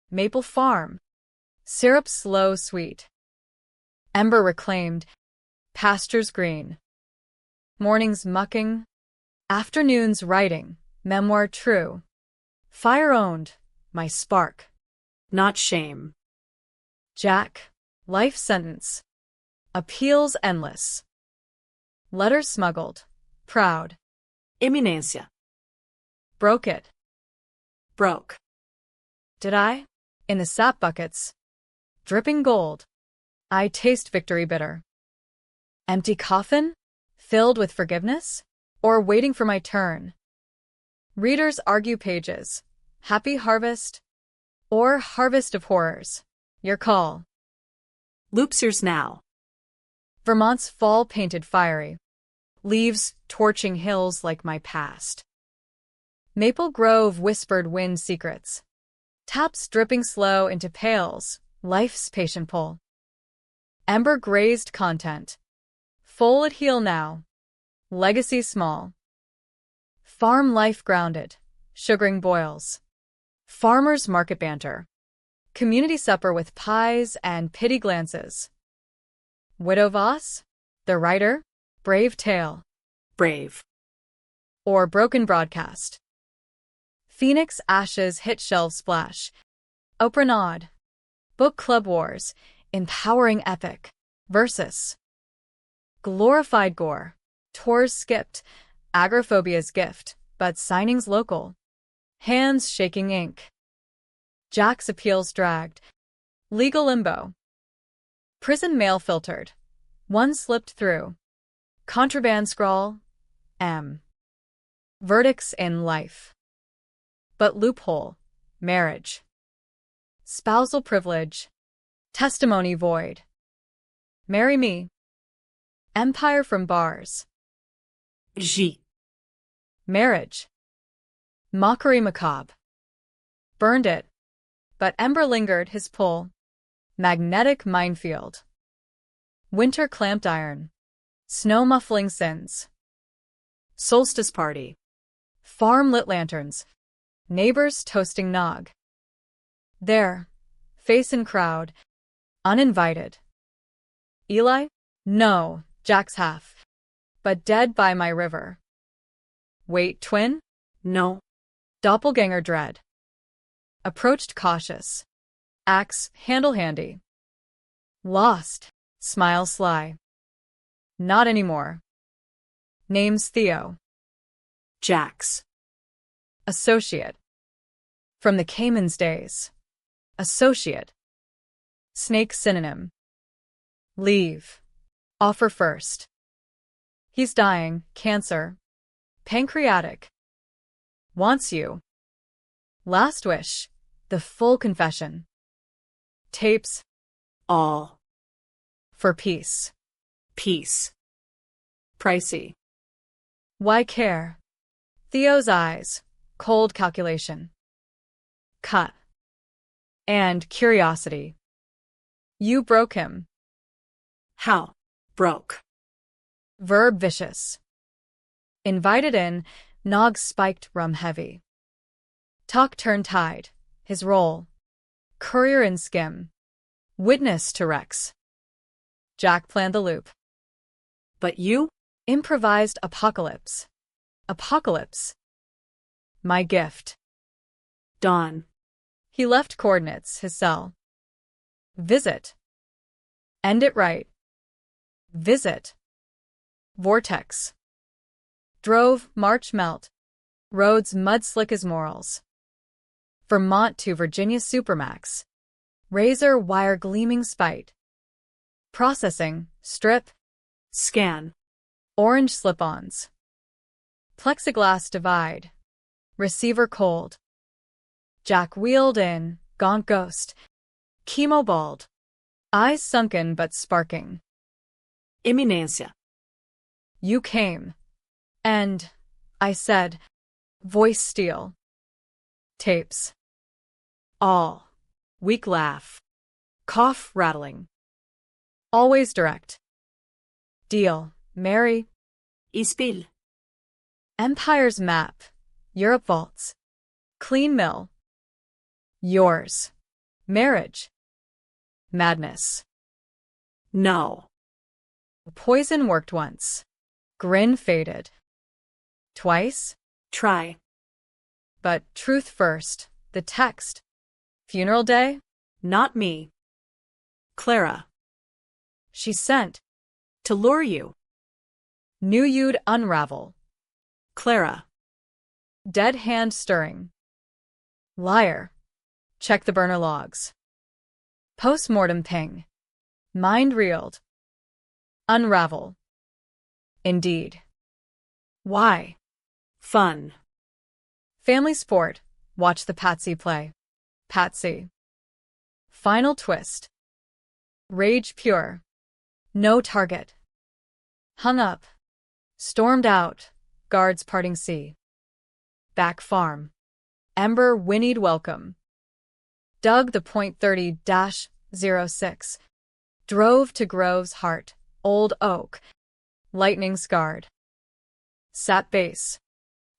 Maple Farm. Syrup slow sweet. Ember reclaimed. Pastures green. Mornings mucking. Afternoons writing. Memoir true. Fire owned. My spark. Not shame. Jack. Life sentence. Appeals endless. Letters smuggled. Proud. Iminência. Broke it. Broke. Did I? In the sap buckets. Dripping gold. I taste victory bitter. Empty coffin? Filled with forgiveness? Or waiting for my turn? Readers argue pages. Happy harvest? Or harvest of horrors? Your call. Loopsers now. Vermont's fall painted fiery. Leaves torching hills like my past. Maple Grove whispered wind secrets. Taps dripping slow into pails, life's patient pull. Ember grazed content. Full at heel now. Legacy small. Farm life grounded. Sugaring boils. Farmers market banter. Community supper with pies and pity glances. Widow Voss? The writer? Brave tale. Brave. Or broken broadcast. Phoenix ashes hit shelf splash. Oprah nod. Book club wars. Empowering epic. Versus. Glorified gore. Tours skipped. Agoraphobia's gift. But signings local. Hands shaking ink. Jack's appeals dragged. Legal limbo. Prison mail filtered. One slipped through. Contraband scrawl. M. Verdicts in life. But loophole. Marriage. Spousal privilege. Testimony void. Marry me. Empire from bars. G. Marriage. Mockery macabre. Burned it. But Ember lingered his pull. Magnetic minefield. Winter clamped iron. Snow muffling sins. Solstice party. Farm lit lanterns. Neighbors toasting nog. There, face in crowd. Uninvited. Eli? No, Jack's half. But dead by my river. Wait, twin? No. Doppelganger dread. Approached cautious. Axe, handle handy. Lost. Smile sly. Not anymore. Name's Theo. Jax. Associate. From the Cayman's days. Associate. Snake synonym. Leave. Offer first. He's dying, cancer. Pancreatic. Wants you. Last wish. The full confession. Tapes. All. For peace. Peace. Pricey. Why care? Theo's eyes. Cold calculation. Cut. And curiosity. You broke him. How? Broke. Verb vicious. Invited in, nog spiked rum heavy. Talk turned tide. His role. Courier in skim. Witness to Rex. Jack planned the loop. But you? Improvised apocalypse. Apocalypse. My gift. Dawn. He left coordinates, his cell. Visit. End it right. Visit. Vortex. Drove, March melt. Roads mud slick as morals. Vermont to Virginia Supermax. Razor wire gleaming spite. Processing, strip. Scan. Orange slip-ons. Plexiglass divide. Receiver cold. Jack wheeled in, gaunt ghost. Chemo bald. Eyes sunken but sparking. Imminência. You came. And, I said, voice steel. Tapes. All. Weak laugh. Cough rattling. Always direct. Deal. Marry. Ispil. Empire's map. Europe vaults. Clean mill. Yours. Marriage. Madness. No. Poison worked once. Grin faded. Twice? Try. But truth first. The text. Funeral day? Not me. Clara. She sent. To lure you. Knew you'd unravel. Clara. Dead hand stirring. Liar. Check the burner logs. Post-mortem ping. Mind reeled. Unravel. Indeed. Why? Fun. Family sport. Watch the Patsy play. Patsy. Final twist. Rage pure. No target. Hung up. Stormed out. Guards parting sea. Back farm. Ember whinnied welcome. Dug the .30-06. Drove to Grove's heart. Old oak. Lightning scarred. Sat base.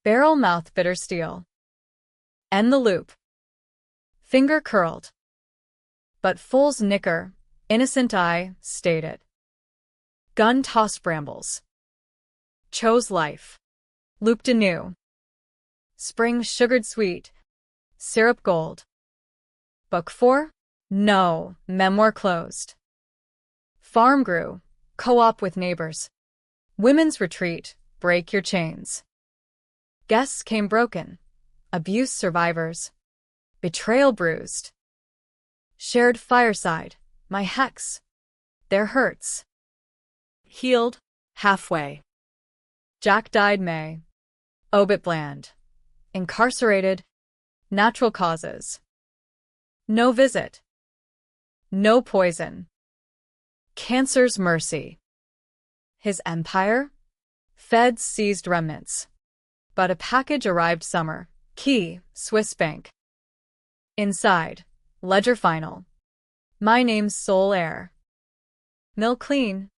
Barrel mouth bitter steel. End the loop. Finger curled. But fool's knicker, innocent eye, stayed it. Gun tossed brambles. Chose life. Looped anew. Spring sugared sweet. Syrup gold. Book 4? No, memoir closed. Farm grew. Co-op with neighbors. Women's retreat. Break your chains. Guests came broken. Abuse survivors. Betrayal bruised. Shared fireside. My hex. Their hurts. Healed. Halfway. Jack died May. Obit bland. Incarcerated. Natural causes. No visit. No poison. Cancer's mercy. His empire? Feds seized remnants. But a package arrived summer. Key, Swiss bank. Inside, ledger final. My name's sole heir. Mill clean.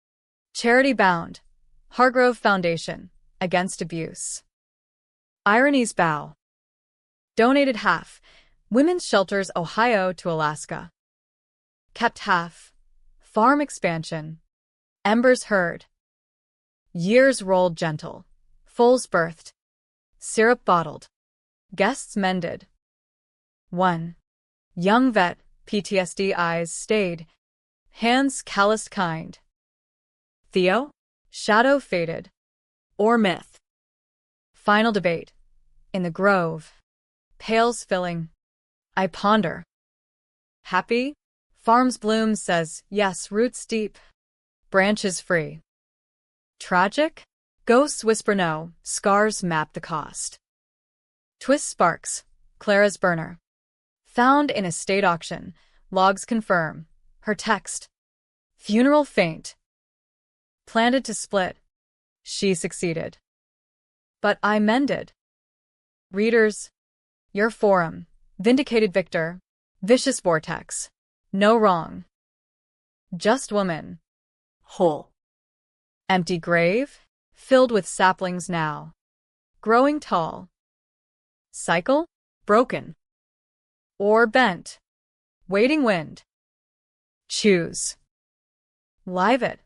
Charity bound. Hargrove Foundation. Against abuse. Irony's bow. Donated half. Women's shelters Ohio to Alaska. Kept half. Farm expansion. Embers heard. Years rolled gentle. Foals birthed. Syrup bottled. Guests mended. 1. Young vet, PTSD eyes stayed. Hands calloused kind. Theo? Shadow faded. Or myth. Final debate. In the grove. Pails filling. I ponder. Happy? Farm's bloom says, yes, roots deep. Branches free. Tragic? Ghosts whisper no, scars map the cost. Twist sparks. Clara's burner. Found in a state auction. Logs confirm. Her text. Funeral faint. Planted to split. She succeeded. But I mended. Readers. Your forum. Vindicated victor. Vicious vortex. No wrong. Just woman. Whole. Empty grave. Filled with saplings now. Growing tall. Cycle? Broken. Or bent. Waiting wind. Choose. Live it.